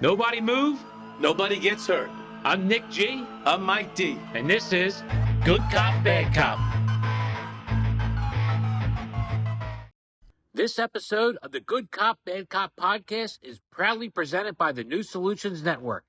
Nobody move. Nobody gets hurt. I'm Nick G. I'm Mike D. And this is Good Cop, Bad Cop. This episode of the Good Cop, Bad Cop podcast is proudly presented by the New Solutions Network.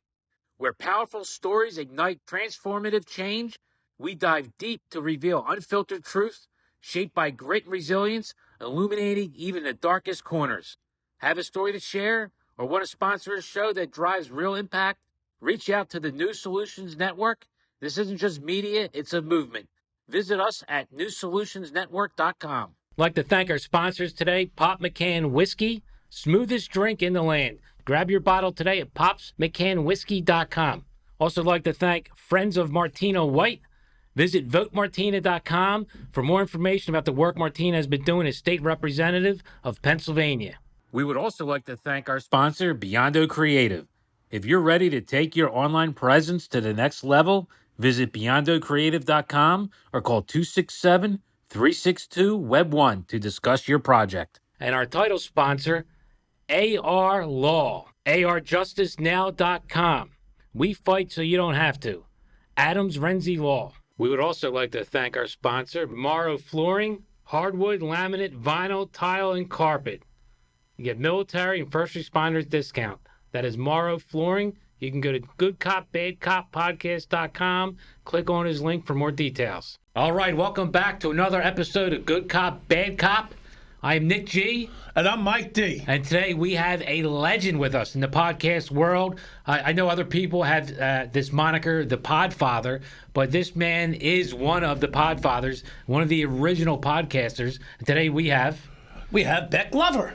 Where powerful stories ignite transformative change, we dive deep to reveal unfiltered truth, shaped by grit and resilience, illuminating even the darkest corners. Have a story to share or want to sponsor a show that drives real impact? Reach out to the New Solutions Network. This isn't just media, it's a movement. Visit us at newsolutionsnetwork.com. I'd like to thank our sponsors today, Pop McCann Whiskey, smoothest drink in the land. Grab your bottle today at popsmccannwhiskey.com. Also like to thank Friends of Martina White. Visit votemartina.com for more information about the work Martina has been doing as state representative of Pennsylvania. We would also like to thank our sponsor, Beyond Creative. If you're ready to take your online presence to the next level, visit beyondocreative.com or call 267-362-WEB1 to discuss your project. And our title sponsor, AR Law, arjusticenow.com. We fight so you don't have to. Adams Renzi Law. We would also like to thank our sponsor, Morrow Flooring, hardwood, laminate, vinyl, tile, and carpet. You get military and first responders discount. That is Morrow Flooring. You can go to goodcopbadcoppodcast.com, click on his link for more details. All right, welcome back to another episode of Good Cop, Bad Cop. I am Nick G. And I'm Mike D. And today we have a legend with us in the podcast world. I know other people have this moniker, the Podfather, but this man is one of the Podfathers, one of the original podcasters. And today we have Beck Lover.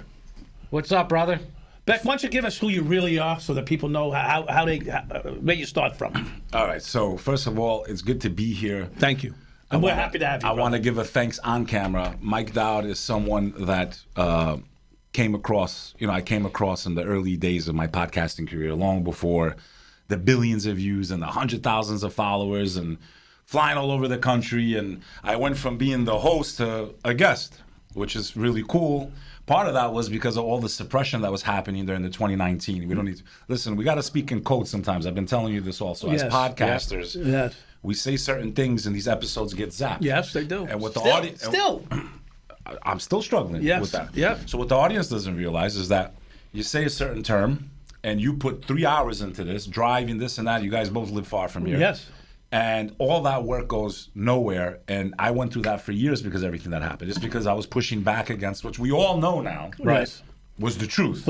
What's up, brother? Beck, why don't you give us who you really are so that people know where you start from? All right. So first of all, it's good to be here. Thank you. And we're happy to have you. I want to give a thanks on camera. Mike Dowd is someone that came across in the early days of my podcasting career, long before the billions of views and the hundred thousands of followers and flying all over the country. And I went from being the host to a guest, which is really cool. Part of that was because of all the suppression that was happening during the 2019. We don't need to listen. We got to speak in code sometimes. I've been telling you this also. Yes, as podcasters, yes. We say certain things and these episodes get zapped. Yes, they do. And with the audience, I'm still struggling with that. Yeah. So what the audience doesn't realize is that you say a certain term and you put 3 hours into this, driving this and that. You guys both live far from here. Yes. And all that work goes nowhere. And I went through that for years because of everything that happened. Just because I was pushing back against, which we all know now, right, was the truth.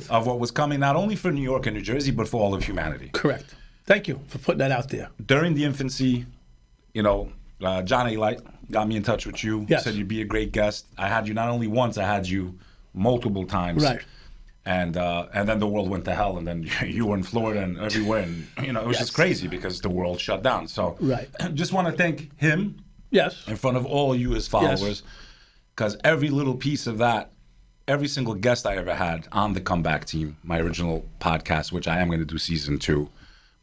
Of what was coming, not only for New York and New Jersey, but for all of humanity. Correct. Thank you for putting that out there. During the infancy, John A. Light got me in touch with you. Yes. Said you'd be a great guest. I had you not only once, I had you multiple times. Right. And then the world went to hell, and then you were in Florida and everywhere, and it was just crazy because the world shut down. So just want to thank him. Yes. In front of all you, his followers, because every little piece of that, every single guest I ever had on the Comeback Team, my original podcast, which I am going to do season 2,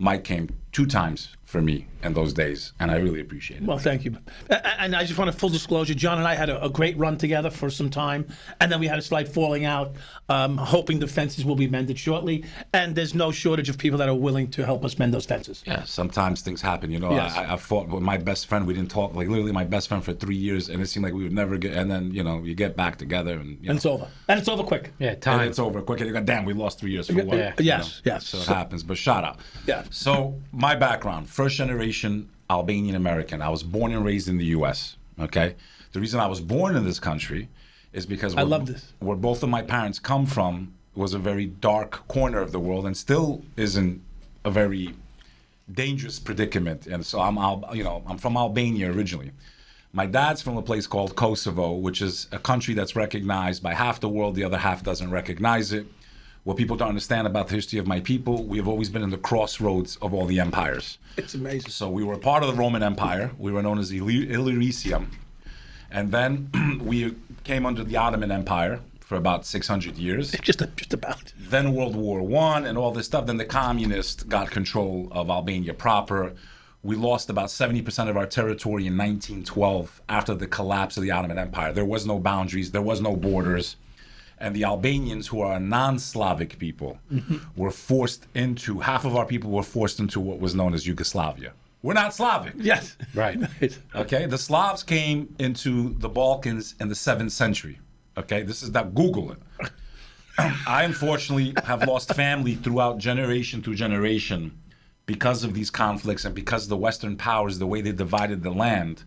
Mike came 2 times for me in those days, and I really appreciate it. Well, thank you. And I just want a full disclosure. John and I had a great run together for some time, and then we had a slight falling out, hoping the fences will be mended shortly. And there's no shortage of people that are willing to help us mend those fences. Yeah, sometimes things happen. Yes. I fought with my best friend. We didn't talk, literally my best friend for 3 years, and it seemed like we would never get, and then, you get back together. And it's over. And it's over quick. Yeah, time. And it's over quick. And you go, damn, we lost 3 years for what? Yeah. Yes. So it happens, but shout out. Yeah. So my background, first generation Albanian American. I was born and raised in the U.S., okay? The reason I was born in this country is because where both of my parents come from was a very dark corner of the world and still is in a very dangerous predicament. And so I'm from Albania originally. My dad's from a place called Kosovo, which is a country that's recognized by half the world, the other half doesn't recognize it. What people don't understand about the history of my people, we have always been in the crossroads of all the empires. It's amazing. So we were part of the Roman Empire. We were known as Illyricum. And then we came under the Ottoman Empire for about 600 years. Just about. Then World War I and all this stuff. Then the communists got control of Albania proper. We lost about 70% of our territory in 1912 after the collapse of the Ottoman Empire. There was no boundaries. There was no borders. And the Albanians, who are a non-Slavic people, were forced into, half of our people were forced into what was known as Yugoslavia. We're not Slavic. Yes. Right. Okay, the Slavs came into the Balkans in the 7th century. Okay, this is that, Google it. I unfortunately have lost family throughout generation through generation because of these conflicts and because of the Western powers, the way they divided the land.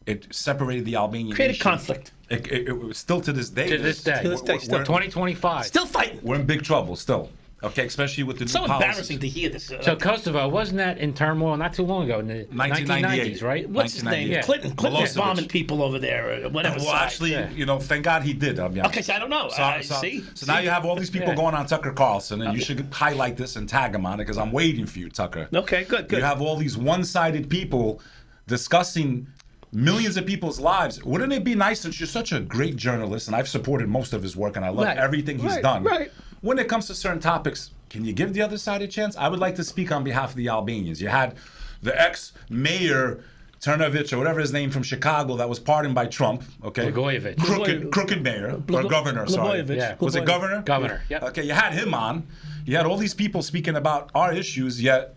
It separated the Albanian Created nation. conflict. It was still to this day. To this day. To this day, still. 2025. Still fighting. We're in big trouble still. Okay, especially with the So new policies. embarrassing to hear this. So Kosovo, wasn't that in turmoil not too long ago, in the 1990s, right? What's his name? Yeah. Clinton was Milosevic. bombing people over there, or whatever. Well, side. actually, Yeah. thank God he did. I'll be honest. Okay, so I don't know. See? So now you have all these people Yeah. going on Tucker Carlson, and you should highlight this and tag him on it because I'm waiting for you, Tucker. Okay, good. You have all these one-sided people discussing millions of people's lives. Wouldn't it be nice, since you're such a great journalist, and I've supported most of his work, and I love Right. everything he's Right, done. right. When it comes to certain topics, can you give the other side a chance? I would like to speak on behalf of the Albanians. You had the ex-mayor Trnavich, or whatever his name, from Chicago, that was pardoned by Trump. Okay, Blagojevich. crooked mayor or governor. Sorry, Blagojevich. Yeah. was it governor? Governor, yep. Okay, you had him on. You had all these people speaking about our issues, yet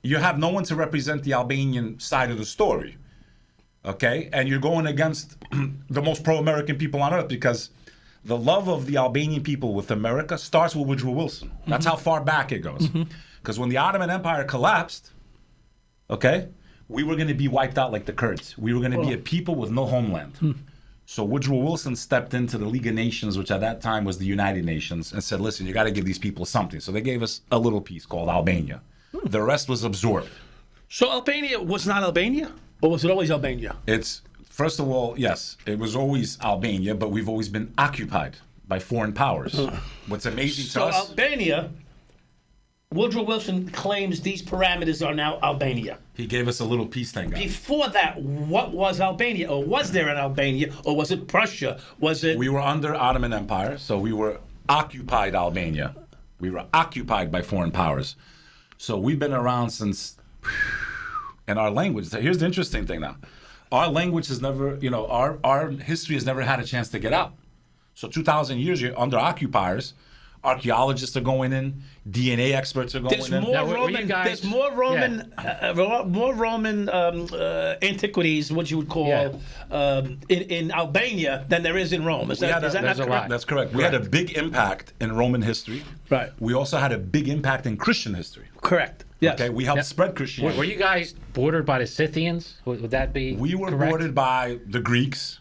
you have no one to represent the Albanian side of the story. Okay, and you're going against the most pro-American people on earth, because the love of the Albanian people with America starts with Woodrow Wilson. That's how far back it goes. Because when the Ottoman Empire collapsed, okay, we were going to be wiped out like the Kurds. We were going to be a people with no homeland. So Woodrow Wilson stepped into the League of Nations, which at that time was the United Nations, and said, listen, you got to give these people something. So they gave us a little piece called Albania. The rest was absorbed. So Albania was not Albania? Or was it always Albania? It's, first of all, yes, it was always Albania, but we've always been occupied by foreign powers. What's amazing to So us... Albania, Woodrow Wilson claims these parameters are now Albania. He gave us a little piece, thank God. Before that, what was Albania? Or was there an Albania? Or was it Prussia? Was it... We were under Ottoman Empire, so we were occupied Albania. We were occupied by foreign powers. So we've been around since... And our language, here's the interesting thing now. Our language has never, our history has never had a chance to get out. So 2,000 years, you're under occupiers. Archaeologists are going in. DNA experts are going There's in. more Now, were you Roman. guys- There's more Roman. More Roman antiquities, what you would call, in Albania than there is in Rome. Is that there's not a correct? lot. That's correct. We had a big impact in Roman history. Right. We also had a big impact in Christian history. Correct. Yes. Okay, we helped spread Christianity. Were you guys bordered by the Scythians? Would that be We were correct? bordered by the Greeks,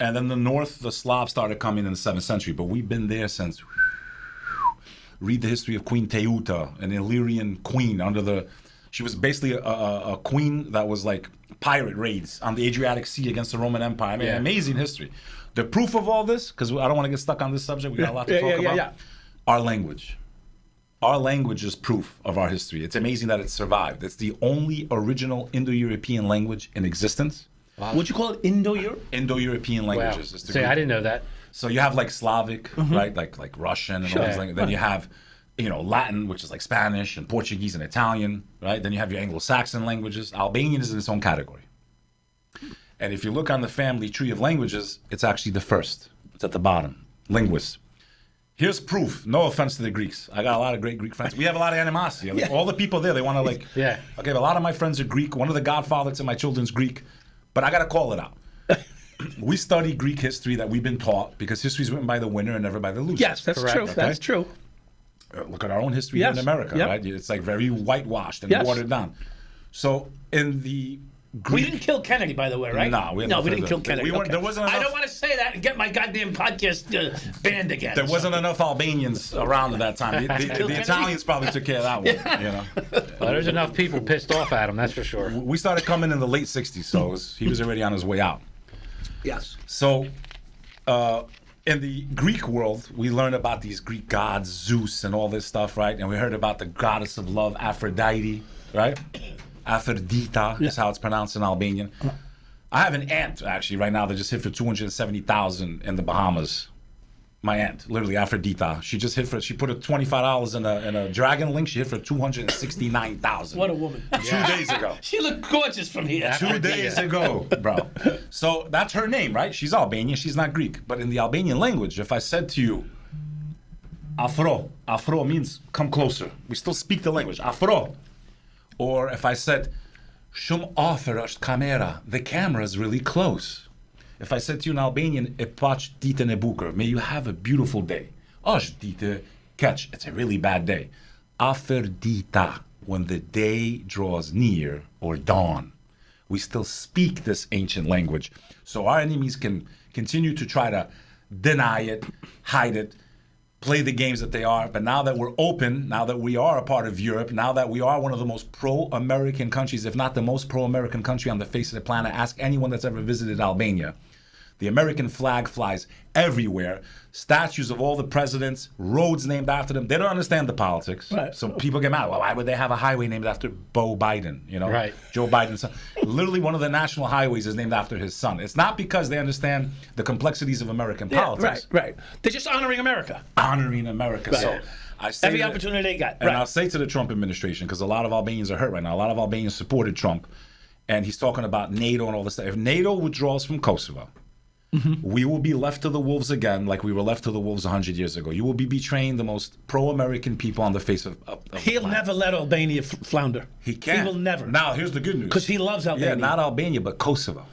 and then the north, the Slavs started coming in the 7th century, but we've been there since. Read the history of Queen Teuta, an Illyrian queen she was basically a queen that was like pirate raids on the Adriatic Sea against the Roman Empire. I mean, amazing history. The proof of all this, because I don't want to get stuck on this subject, we got a lot to talk about. Our language. Our language is proof of our history. It's amazing that it survived. It's the only original Indo-European language in existence. Wow. Would you call it Indo-Europe? Indo-European Wow. languages. It's the See, Greek. I didn't know that. So you have like Slavic, right? Like Russian and all these languages. Then you have, Latin, which is like Spanish and Portuguese and Italian, right? Then you have your Anglo-Saxon languages. Albanian is in its own category. And if you look on the family tree of languages, it's actually the first. It's at the bottom. Linguists. Here's proof. No offense to the Greeks. I got a lot of great Greek friends. We have a lot of animosity. Like, all the people there, they want to Okay, a lot of my friends are Greek. One of the godfathers to my children's Greek. But I got to call it out. We study Greek history that we've been taught because history is written by the winner and never by the loser. Yes, that's Correct. true. Okay. That's true. Look at our own history here in America, right? It's like very whitewashed and watered down. So in the Greek... We didn't kill Kennedy, by the way, right? No, we didn't kill Kennedy. There wasn't enough... I don't want to say that and get my goddamn podcast banned again. There wasn't enough Albanians around at that time. The Italians probably took care of that one. Well, there's enough people pissed off at him, that's for sure. We started coming in the late 60s, so he was already on his way out. Yes. So in the Greek world, we learned about these Greek gods, Zeus and all this stuff, right? And we heard about the goddess of love, Aphrodite, right? Aphrodita is how it's pronounced in Albanian. I have an aunt, actually, right now that just hit for 270,000 in the Bahamas. My aunt, literally, Aphrodita. She just hit for. She put a $25 in a Dragon Link. She hit for 269,000. What a woman. 2 days ago. She looked gorgeous from here. 2 days ago, bro. So that's her name, right? She's Albanian. She's not Greek. But in the Albanian language, if I said to you, Afro means come closer. We still speak the language. Afro. Or if I said, Shumë afër është kamera. The camera is really close. If I said to you in Albanian, e paq ditën e bukur, may you have a beautiful day. Është ditë keq. It's a really bad day. Aferdita, when the day draws near or dawn. We still speak this ancient language. So our enemies can continue to try to deny it, hide it, play the games that they are. But now that we're open, now that we are a part of Europe, now that we are one of the most pro-American countries, if not the most pro-American country on the face of the planet, ask anyone that's ever visited Albania. The American flag flies everywhere. Statues of all the presidents, roads named after them. They don't understand the politics. Right. So people get mad. Well, why would they have a highway named after Beau Biden? You know, Right. Joe Biden's son. Literally, one of the national highways is named after his son. It's not because they understand the complexities of American politics. Right. They're just honoring America. Honoring America. Right. So I say Every that- opportunity they got. and Right. I'll say to the Trump administration, because a lot of Albanians are hurt right now. A lot of Albanians supported Trump, and he's talking about NATO and all this stuff. If NATO withdraws from Kosovo, we will be left to the wolves again, like we were left to the wolves 100 years ago. You will be betraying the most pro-American people on the face of the He'll planet. never let Albania flounder. He can't. He will never. Now, here's the good news. Because he loves Albania. Yeah, not Albania, but Kosovo.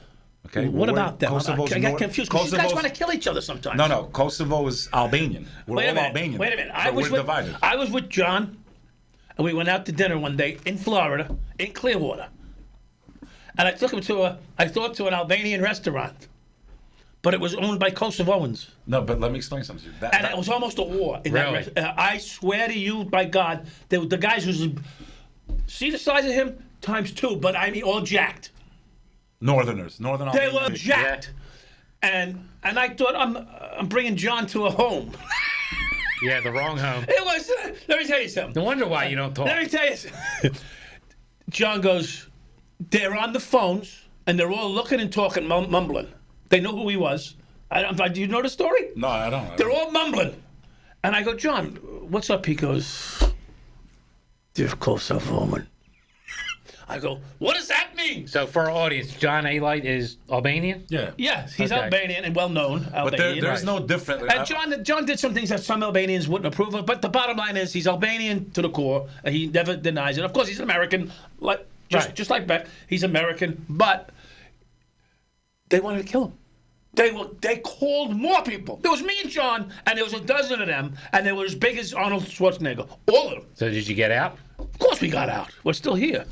Okay. What about them? Kosovo's I got nor- confused because you guys Kosovo's- want to kill each other sometimes. No. Kosovo is Albanian. We're Wait a all minute. Albanian. Wait a minute. But we're divided. I was with John, and we went out to dinner one day in Florida, in Clearwater. And I took him to an Albanian restaurant. But it was owned by Kosovoans. No, but let me explain something to you. And it was almost a war. In that Really? I swear to you, by God, the guys was, see the size of him? Times 2, but I mean all jacked. Northern They Albanians. were jacked. And I thought, I'm bringing John to a home. Yeah, the wrong home. It was, let me tell you something. No wonder why you don't talk. Let me tell you something. John goes, they're on the phones, and they're all looking and talking, mumbling. They know who he was. Do you know the story? No, I don't. They're all mumbling. And I go, John, what's up? He goes, they're Kosovoan. I go, what does that mean? So for our audience, John Alite is Albanian? Yeah. Yes, he's Okay. Albanian and well-known But Albanian. there's no difference. And John did some things that some Albanians wouldn't approve of, but the bottom line is he's Albanian to the core. And he never denies it. Of course, he's American, just like Beck. He's American, but they wanted to kill him. They called more people. There was me and John, and there was a dozen of them, and they were as big as Arnold Schwarzenegger. All of them. So did you get out? Of course we got out. We're still here.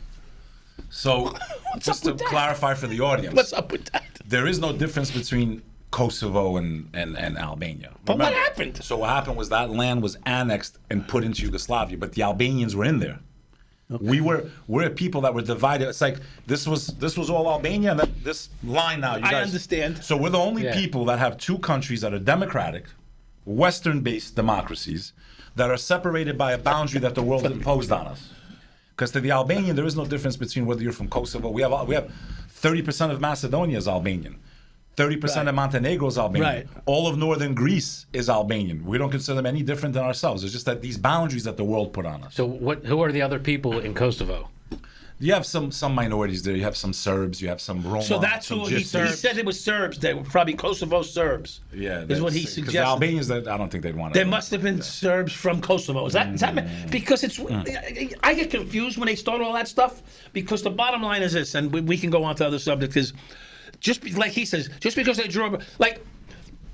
So, just to with that? clarify for the audience, What's up with that? there is no difference between Kosovo and Albania. But what happened? So what happened was that land was annexed and put into Yugoslavia, but the Albanians were in there. Okay. We're a people that were divided. It's like this was all Albania, and then this line now. You guys, I understand. So we're the only Yeah. people that have two countries that are democratic, Western-based democracies that are separated by a boundary that the world imposed on us. Because to the Albanian, there is no difference between whether you're from Kosovo. We have 30% of Macedonia is Albanian. 30% of Montenegro is Albanian. Right. All of northern Greece is Albanian. We don't consider them any different than ourselves. It's just that these boundaries that the world put on us. So who are the other people in Kosovo? You have some minorities there. You have some Serbs. You have some Roma. So that's some who he Gypsies. said it was Serbs. They were probably Kosovo Serbs. Yeah, is what he because suggested. the Albanians, I don't think they'd want to. There must have been Serbs from Kosovo. Is that because it's? I get confused when they start all that stuff because the bottom line is this, and we can go on to other subjects. Is like he says, just because they draw like.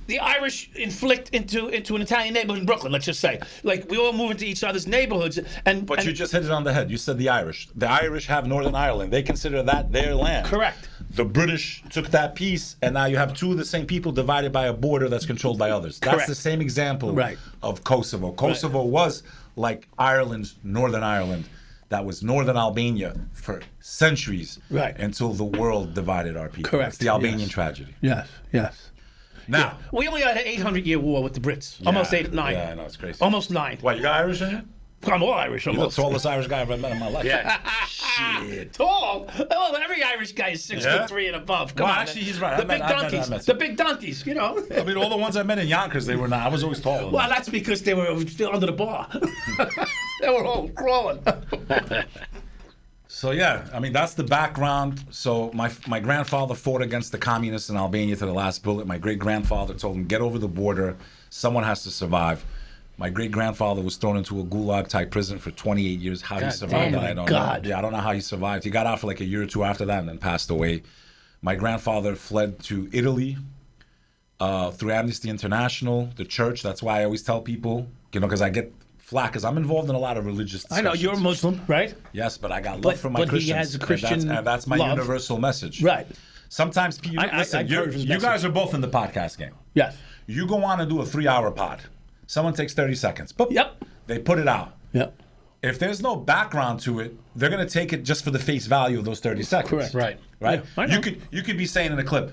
The Irish inflict into an Italian neighborhood in Brooklyn, let's just say. Like, we all move into each other's neighborhoods. But you just hit it on the head. You said the Irish. The Irish have Northern Ireland. They consider that their land. Correct. The British took that piece, and now you have two of the same people divided by a border that's controlled by others. That's Correct. the same example Right. of Kosovo. Kosovo was like Ireland's Northern Ireland. That was Northern Albania for centuries. Right. Until the world divided our people. Correct. It's the Albanian Yes. tragedy. Yes. Now. We only had an 800-year war with the Brits. Almost 8, 9. Yeah, I know, it's crazy. Almost 9. What, you got Irish in you? I'm all Irish. You're the tallest Irish guy I've ever met in my life. Yeah. Shit. Tall? Oh, every Irish guy is 6'3" and above. Come on. Actually, he's right. The big donkeys. The big donkeys, you know. I mean, all the ones I met in Yonkers, they were not. I was always taller. Well, that's because they were still under the bar. They were all crawling. So yeah, I mean that's the background. So my grandfather fought against the communists in Albania to the last bullet. My great grandfather told him, get over the border. Someone has to survive. My great grandfather was thrown into a gulag type prison for 28 years. How he survived that, I don't know. Yeah, I don't know how he survived. He got out for like a year or two after that and then passed away. My grandfather fled to Italy through Amnesty International, the church. That's why I always tell people, you know, because I get flack because I'm involved in a lot of religious discussions. I know, you're a Muslim, right? Yes, but I got love for my Christians. But he has a Christian and that's my love. universal message. Right. Sometimes people, listen, you guys are both in the podcast game. Yes. You go on and do a 3-hour pod. Someone takes 30 seconds. Boop, yep. They put it out. Yep. If there's no background to it, they're going to take it just for the face value of those 30 seconds. Correct. Right. Right? Yeah, you could be saying in a clip,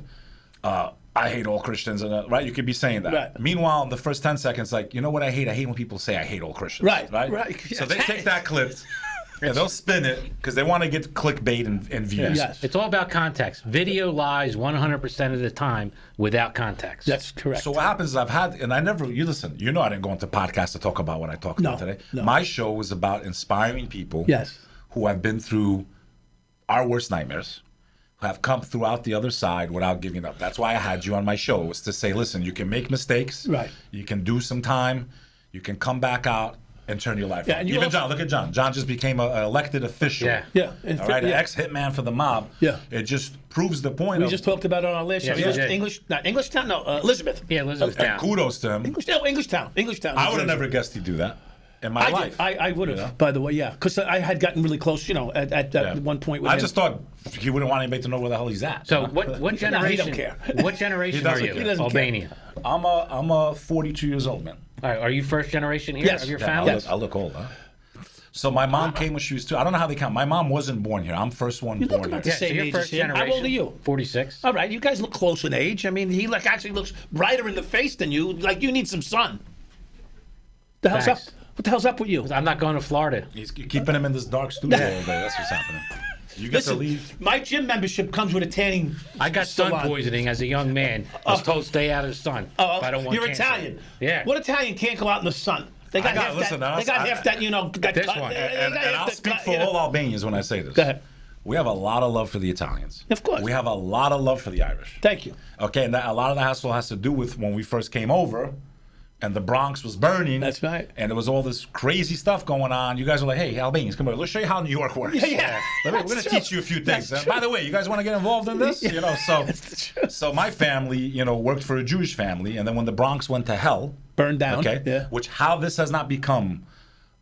I hate all Christians, and right? You could be saying that. Right. Meanwhile, in the first 10 seconds, like, you know what I hate? I hate when people say I hate all Christians. Right. So they take that clip, and they'll spin it because they want to get clickbait and views. Yes. It's all about context. Video lies 100% of the time without context. That's correct. So what happens is you listen, you know I didn't go into podcasts to talk about what I talked about today. No. My show was about inspiring people Yes. who have been through our worst nightmares, who have come throughout the other side without giving up. That's why I had you on my show, was to say, listen, you can make mistakes. Right. You can do some time. You can come back out and turn your life around. Even John, look at John. John just became an elected official. Yeah. All right, an ex-hitman for the mob. Yeah. It just proves the point. We just talked about it on our last show. Elizabeth. Yeah, Elizabethtown. Kudos to him. Englishtown. I would have never guessed he'd do that in my life. I would have, by the way, yeah. Because I had gotten really close, you know, at one point with him. I just thought he wouldn't want anybody to know where the hell he's at. So what generation? He don't care. What generation are you? He doesn't Albania. care. I'm a 42 years old man. All right, are you first generation here Yes. of your Yeah, family? I look old, huh? So my mom came when she was 2. I don't know how they count. My mom wasn't born here. I'm first one You look born about here. the same so you're age first as him. generation. How old are you? 46. All right, you guys look close in age. I mean, he actually looks brighter in the face than you. Like you need some sun. The hell's Thanks. up? What the hell's up with you? I'm not going to Florida. He's keeping him in this dark studio all day. That's what's happening. You get to leave. My gym membership comes with a tanning. I got sun salon. poisoning as a young man. I was told stay out of the sun. If I don't want You're cancer. Italian. Yeah. What Italian can't go out in the sun? They got half that, you know. This one. And I'll speak for all Albanians when I say this. Go ahead. We have a lot of love for the Italians. Of course. We have a lot of love for the Irish. Thank you. Okay, and a lot of that hassle has to do with when we first came over and the Bronx was burning. That's right. And there was all this crazy stuff going on. You guys were like, hey, Albanians, come over. Let's show you how New York works. Yeah. We're going to teach you a few things. That's By the way, you guys want to get involved in this? You know, so my family, you know, worked for a Jewish family. And then when the Bronx went to hell, burned down. Okay. Yeah. Which how this has not become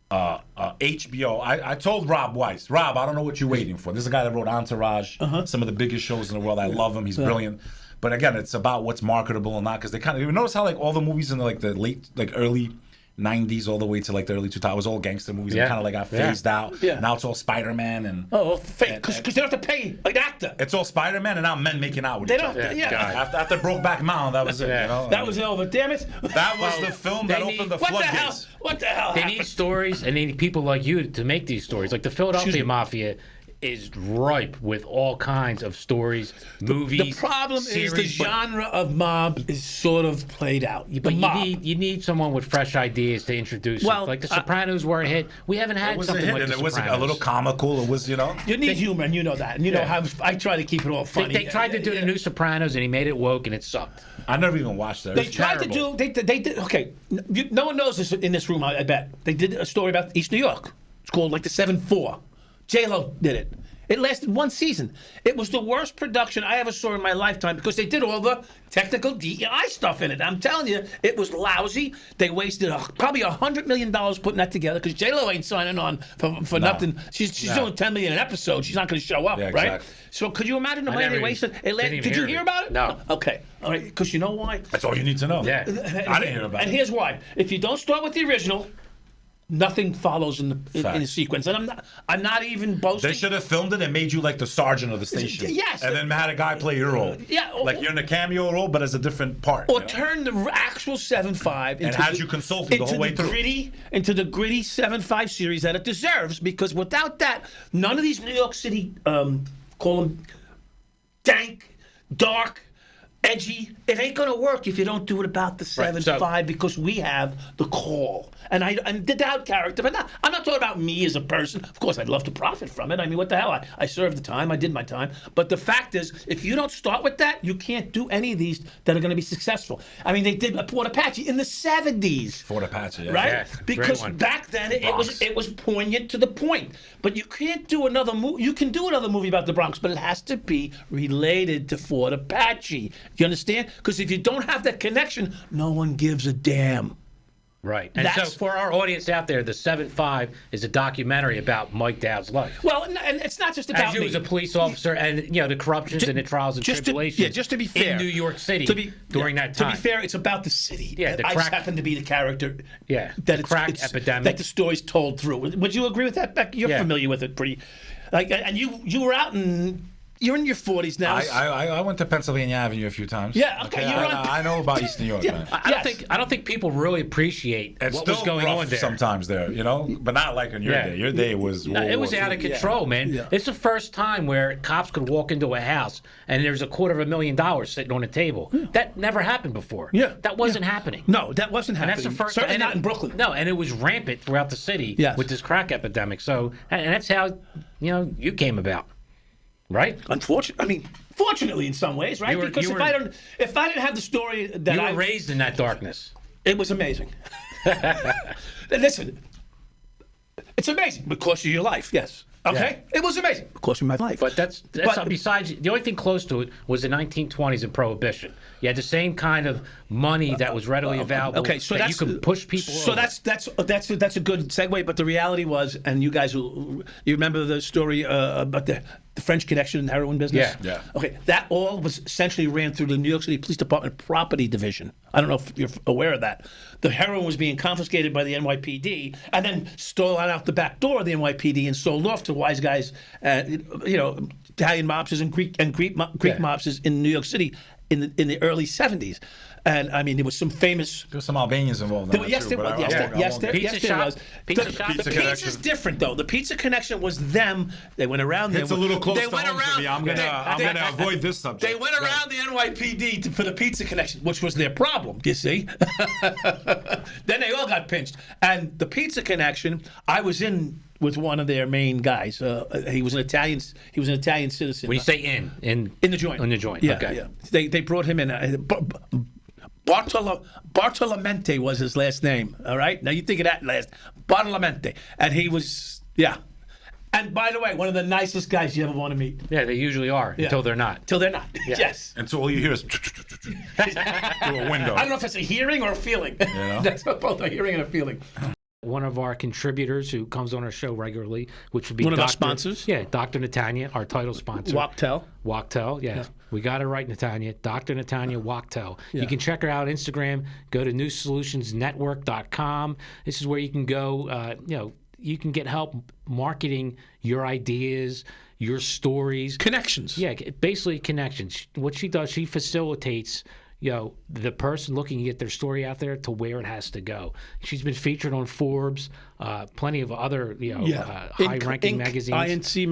HBO. I told Rob Weiss, Rob, I don't know what you're waiting for. This is a guy that wrote Entourage, some of the biggest shows in the world. I love him. He's brilliant. But again, it's about what's marketable and not, because they kind of, you notice how like all the movies in the early 90s all the way to like the early 2000s was all gangster movies and kind of like got phased out. Yeah. Now it's all Spider-Man and fake, because they don't have to pay an actor. it's all Spider-Man and now men making out with They each don't. other. Yeah. After Brokeback Mountain, that was it. You know? That was over. Damn it. That was the film that opened the floodgates. What the hell? They need stories, and they need people like you to make these stories. Like the Philadelphia Mafia is ripe with all kinds of stories, movies. The problem series, is the genre of mob is sort of played out. But you need someone with fresh ideas to introduce it. Like the Sopranos were a hit. We haven't had It was something a hit, like and the it was Sopranos. a little comical. It was, you know. You need humor, and you know that. And you know how I try to keep it all funny. They tried to do the new Sopranos, and he made it woke, and it sucked. I never even watched that. They tried to do. They did. Okay, no one knows this in this room. I bet they did a story about East New York. It's called like the 7-4. J-Lo did it. It lasted one season. It was the worst production I ever saw in my lifetime because they did all the technical DEI stuff in it. I'm telling you, it was lousy. They wasted probably $100 million putting that together because J-Lo ain't signing on for nothing. She's doing $10 million an episode. She's not going to show up, right? Exactly. So could you imagine the money they wasted? Did you hear about it? No. Okay. All right. Because you know why? That's all you need to know. Yeah. I didn't hear about it. And here's why. If you don't start with the original, Nothing follows in the sequence, and I'm not even boasting. They should have filmed it and made you like the sergeant of the station. Yes, and then had a guy play your role. Yeah, like you're in a cameo role, but as a different part. Or turn the actual 7.5 and had you consulting the whole way through into the gritty 7.5 series that it deserves. Because without that, none of these New York City call them dank, dark, edgy. It ain't gonna work if you don't do it about the 7.5 because we have the call. And the Dowd character, but I'm not talking about me as a person. Of course, I'd love to profit from it. I mean, what the hell? I served the time. I did my time. But the fact is, if you don't start with that, you can't do any of these that are going to be successful. I mean, they did Fort Apache in the 70s. Fort Apache, yeah. Right? Yeah, because back then it was poignant to the point. But you can't do another movie. You can do another movie about the Bronx, but it has to be related to Fort Apache. You understand? Because if you don't have that connection, no one gives a damn. Right. And so for our audience out there, the 7.5 is a documentary about Mike Dowd's life. Well, and it's not just about as you as a police officer and, the corruptions and the trials and tribulations just to be fair, in New York City during that time. To be fair, it's about the city. Yeah, I just happen to be the character the crack epidemic. that the story's told through. Would you agree with that, Beck? You're familiar with it pretty. And you were out in... You're in your 40s now. I went to Pennsylvania Avenue a few times. Yeah, okay. I know about East New York, man. I don't think people really appreciate what was going on there. Sometimes there, but not like in your day. Your day was it was out of control, man. Yeah. It's the first time where cops could walk into a house and there's $250,000 sitting on a table. Yeah. That never happened before. Yeah, that wasn't happening. No, that wasn't happening. And that's the first. Certainly not in Brooklyn. No, and it was rampant throughout the city with this crack epidemic. So, and that's how you came about. Right. Fortunately, in some ways, right? Because if I didn't have the story that you were raised in that darkness, it was amazing. Listen, it's amazing because of your life. Yes. Okay. Yeah. It was amazing because of my life. But that's besides the only thing close to it was the 1920s and Prohibition. You had the same kind of money that was readily available. Okay, so that you could push people. So over. that's a good segue. But the reality was, and you guys, you remember the story about the French Connection and heroin business? Yeah. Okay, that all was essentially ran through the New York City Police Department Property Division. I don't know if you're aware of that. The heroin was being confiscated by the NYPD and then stolen out the back door of the NYPD and sold off to wise guys, Italian mobsters and Greek mobsters in New York City in the early 70s. And I mean, there was some famous. There were some Albanians involved. Yes, there was. The pizza's different, though. The Pizza Connection was them. They went around. It's a little close to home for me. I'm gonna avoid this subject. They went around the NYPD for the Pizza Connection, which was their problem. You see. Then they all got pinched. And the Pizza Connection, I was in with one of their main guys. He was an Italian citizen. When you say in the joint. In the joint. Yeah, okay. Yeah. They brought him in. Bartolamente was his last name. All right. Now you think of that last Bartolamente, and he was And by the way, one of the nicest guys you ever want to meet. Yeah, they usually are until they're not. Until they're not. Yeah. Yes. Until all you hear is through a window. I don't know if it's a hearing or a feeling. That's both a hearing and a feeling. One of our contributors who comes on our show regularly, which would be one of our sponsors. Yeah, Dr. Netanya, our title sponsor. Wachtell, yeah. We got it right, Netanya. Dr. Netanya Wachtell. Yeah. You can check her out on Instagram. Go to newsolutionsnetwork.com. This is where you can go, you can get help marketing your ideas, your stories. Connections. Yeah, basically connections. What she does, she facilitates the person looking to get their story out there to where it has to go. She's been featured on Forbes, plenty of other high-ranking magazines. INC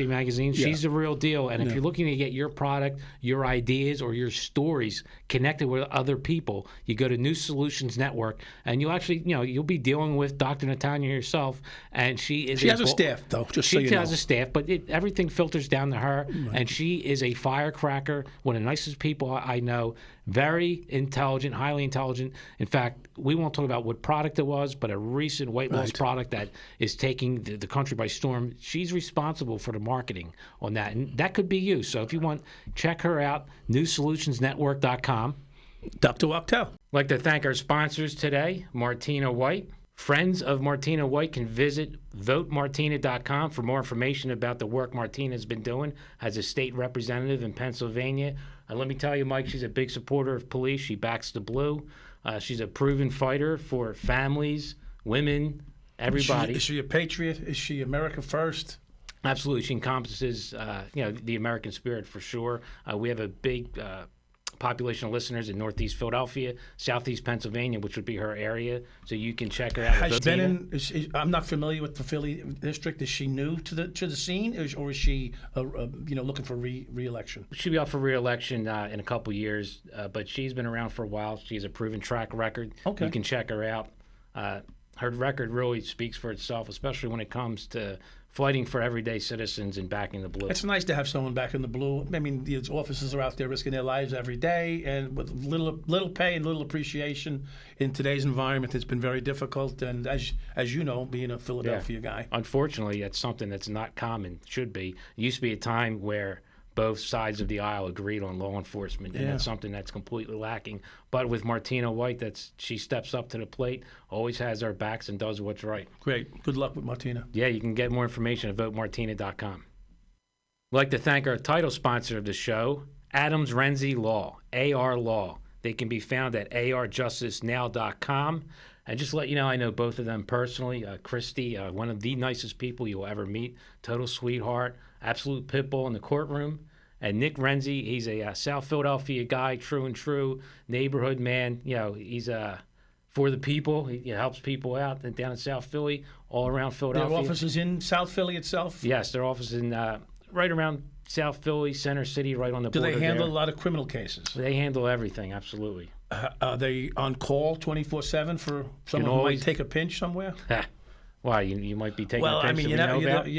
magazine. Yeah. She's the real deal. And if you're looking to get your product, your ideas, or your stories connected with other people, you go to New Solutions Network, and you'll actually, you'll be dealing with Dr. Netanya herself, and she has a staff, though. She has a staff, but everything filters down to her, and she is a firecracker, one of the nicest people I know. Very intelligent, highly intelligent. In fact, we won't talk about what product it was, but a recent weight loss product that is taking the country by storm. She's responsible for the marketing on that, and that could be you. So if you want, check her out, newsolutionsnetwork.com. Dr. Wachtell. I'd like to thank our sponsors today, Martina White. Friends of Martina White can visit votemartina.com for more information about the work Martina's been doing as a state representative in Pennsylvania. And let me tell you, Mike, she's a big supporter of police. She backs the blue. She's a proven fighter for families women, everybody. Is she a patriot? Is she America first? Absolutely. She encompasses, the American spirit for sure. We have a big population of listeners in Northeast Philadelphia, Southeast Pennsylvania, which would be her area. So you can check her out. Has she been I'm not familiar with the Philly district. Is she new to the scene, or is she looking for re-election? She'll be up for re-election in a couple years, but she's been around for a while. She has a proven track record. Okay. You can check her out. Her record really speaks for itself, especially when it comes to fighting for everyday citizens and backing the blue. It's nice to have someone back in the blue. I mean, these officers are out there risking their lives every day, and with little pay and little appreciation in today's environment, it's been very difficult. And as you know, being a Philadelphia guy, unfortunately, that's something that's not common. Should be. It used to be a time where both sides of the aisle agreed on law enforcement, and that's something that's completely lacking. But with Martina White, she steps up to the plate, always has our backs, and does what's right. Great. Good luck with Martina. Yeah, you can get more information at votemartina.com. I'd like to thank our title sponsor of the show, Adams Renzi Law, AR Law. They can be found at arjusticenow.com. And just to let you know, I know both of them personally. Christy, one of the nicest people you'll ever meet, total sweetheart, absolute pit bull in the courtroom. And Nick Renzi, he's a South Philadelphia guy, true and true, neighborhood man. He's for the people. He helps people out down in South Philly, all around Philadelphia. Their office is in South Philly itself? Yes, their office is in right around South Philly, Center City, right on the border. Do they handle a lot of criminal cases? They handle everything, absolutely. Are they on call 24/7 for someone who might take a pinch somewhere? Why, you might be taking a pinch? Well, I mean, you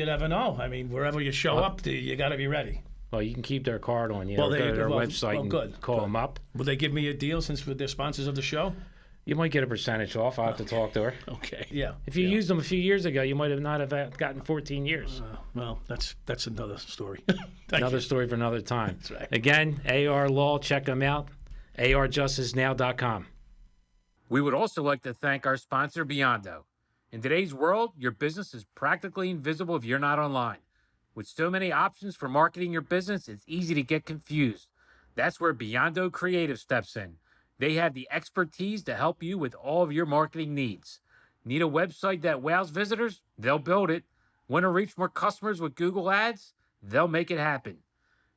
never know. I mean, wherever you show up, you got to be ready. Well, you can keep their card on you. Go to their website and call them up. Will they give me a deal since they're sponsors of the show? You might get a percentage off. I'll have to talk to her. Okay. Yeah. If you used them a few years ago, you might have not have gotten 14 years. Well, that's another story. Another story for another time. That's right. Again, AR Law, check them out. arjusticenow.com. We would also like to thank our sponsor, Beyond.0. In today's world, your business is practically invisible if you're not online. With so many options for marketing your business, it's easy to get confused. That's where Beyond.0 Creative steps in. They have the expertise to help you with all of your marketing needs. Need a website that wows visitors? They'll build it. Want to reach more customers with Google Ads? They'll make it happen.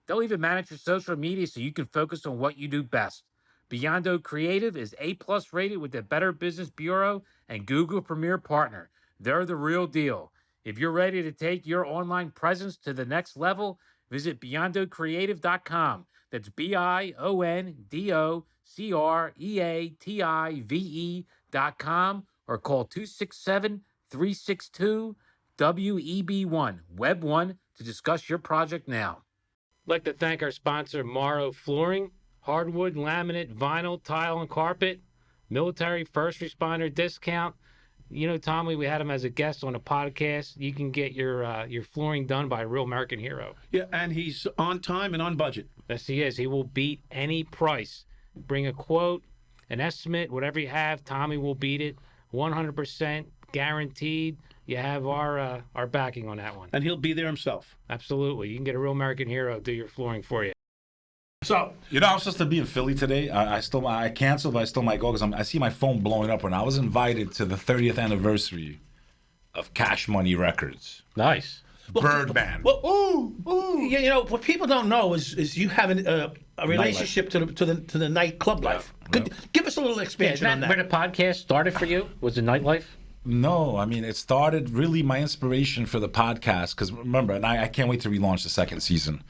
They'll even manage your social media so you can focus on what you do best. Beyond.0 Creative is A+ rated with the Better Business Bureau and Google Premier Partner. They're the real deal. If you're ready to take your online presence to the next level, visit beyondocreative.com. That's BIONDOCREATIVE.com or call 267-362-WEB1, Web 1, to discuss your project now. I'd like to thank our sponsor, Morrow Flooring, hardwood, laminate, vinyl, tile, and carpet, military first responder discount. You know, Tommy, we had him as a guest on a podcast. You can get your flooring done by a real American hero. Yeah, and he's on time and on budget. Yes, he is. He will beat any price. Bring a quote, an estimate, whatever you have. Tommy will beat it, 100% guaranteed. You have our backing on that one. And he'll be there himself. Absolutely. You can get a real American hero do your flooring for you. So, I was supposed to be in Philly today. I canceled, but I still might go because I see my phone blowing up. When I was invited to the 30th anniversary of Cash Money Records. Nice. Birdman. Well, what people don't know is you have a relationship to the nightclub life. Give us a little expansion on that. Where the podcast started for you? Was it nightlife? No, I mean, it started really my inspiration for the podcast because remember, and I can't wait to relaunch the second season.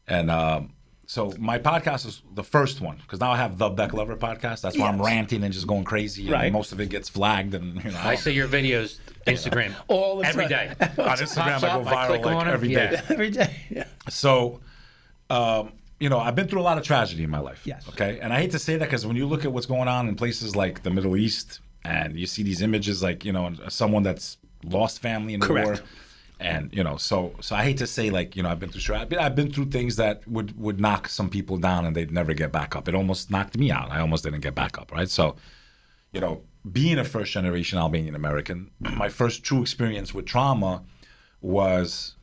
And so my podcast is the first one because now I have the Beck Lover podcast. That's why I'm ranting and just going crazy. And most of it gets flagged. And I see your videos, Instagram, all the every day. On Instagram, I go viral like every day. Yeah. Every day. Yeah. So, I've been through a lot of tragedy in my life. Yes. Okay, and I hate to say that because when you look at what's going on in places like the Middle East and you see these images like someone that's lost family in the war. And so I hate to say I've been through I've been through things that would knock some people down and they'd never get back up. It almost knocked me out. I almost didn't get back up, right? So, being a first generation Albanian American, my first true experience with trauma was,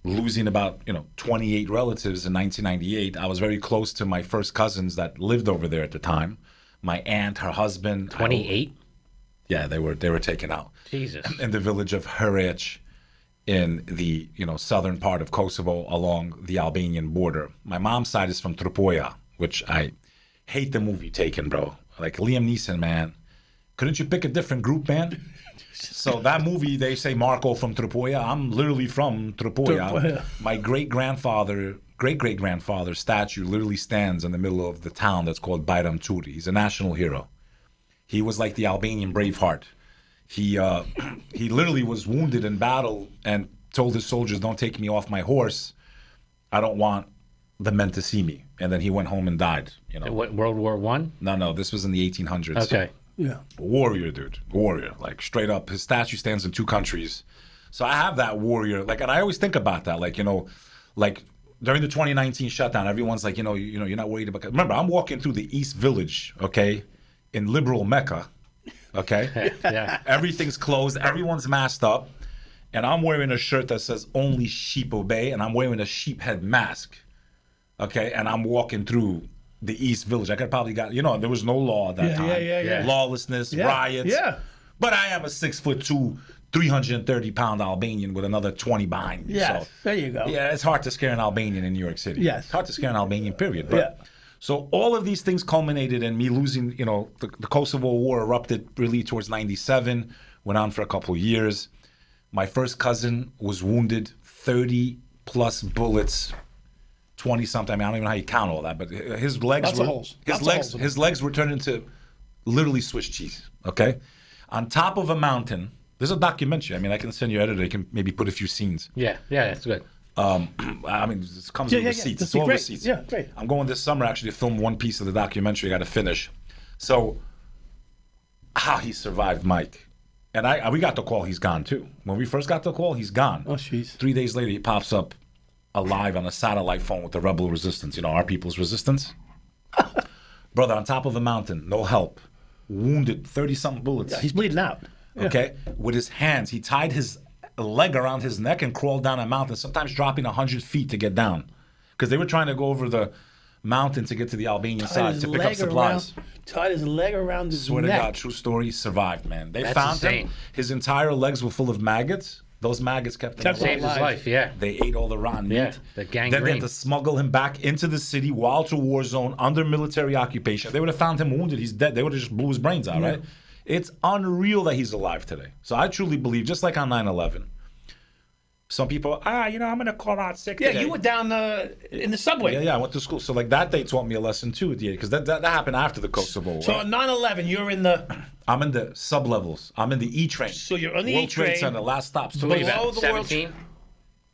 losing about 28 relatives in 1998. I was very close to my first cousins that lived over there at the time. My aunt, her husband. 28. Yeah, they were taken out. Jesus. In the village of Heric in the southern part of Kosovo along the Albanian border. My mom's side is from Tropoja, which I hate the movie Taken, bro. Like Liam Neeson, man. Couldn't you pick a different group, man? So that movie, they say Marco from Tropoja. I'm literally from Tropoja. My great-great-grandfather statue literally stands in the middle of the town that's called Bayram Turi. He's a national hero. He was like the Albanian Braveheart. He literally was wounded in battle and told his soldiers, "Don't take me off my horse. I don't want the men to see me." And then he went home and died. What, World War I? No, this was in the 1800s. Okay. Yeah. Warrior, dude. Warrior. Like, straight up. His statue stands in 2 countries. So I have that warrior. Like, and I always think about that. Like, like during the 2019 shutdown, everyone's like, you're not worried about... Remember, I'm walking through the East Village, okay, in liberal Mecca, okay? Yeah. Everything's closed. Everyone's masked up. And I'm wearing a shirt that says, "Only sheep obey." And I'm wearing a sheep head mask, okay? And I'm walking through the East Village. I could probably there was no law at that time. Yeah. Lawlessness, riots. Yeah. But I am a 6'2", 330-pound Albanian with another 20 behind me. Yeah. So, There you go. yeah, it's hard to scare an Albanian in New York City. Yes. It's hard to scare an Albanian, period. But, so all of these things culminated in me losing, the Kosovo War erupted really towards 97, went on for a couple of years. My first cousin was wounded, 30-plus bullets, 20-something. I mean, I don't even know how you count all that, but his legs his legs were turned into literally Swiss cheese, okay? On top of a mountain, there's a documentary. I mean, I can send you editor. You can maybe put a few scenes. Yeah, that's good. I mean, it comes with receipts. It's all great. receipts. Yeah, great. I'm going this summer actually to film one piece of the documentary. I got to finish. So, how he survived Mike. And we got the call, he's gone too. When we first got the call, he's gone. Oh, jeez. 3 days later, he pops up alive on a satellite phone with the rebel resistance, our people's resistance. Brother, on top of a mountain, no help, wounded, 30-something bullets. Yeah, he's bleeding out. Okay? With his hands, he tied his leg around his neck and crawled down a mountain, sometimes dropping 100 feet to get down. Because they were trying to go over the mountain to get to the Albanian side to pick up supplies. Tied his leg around his Swear neck. to God, true story, survived, man. They That's found insane. him. His entire legs were full of maggots. Those maggots kept him Saved his life, yeah. They ate all the rotten meat. Yeah, the gangrene. Then they had to smuggle him back into the city while it's a war zone under military occupation. They would have found him wounded. He's dead. They would have just blew his brains out, right? It's unreal that he's alive today. So I truly believe, just like on 9/11, some people, I'm going to call out sick today. Yeah, you were down in the subway. Yeah, I went to school. So like that day taught me a lesson too, because that happened after the Kosovo War. So on 9/11, you're in the... I'm in the sub-levels. I'm in the E-train. So you're on the World E-train. Trade Center, last stop. So what, you Below about the world- 17?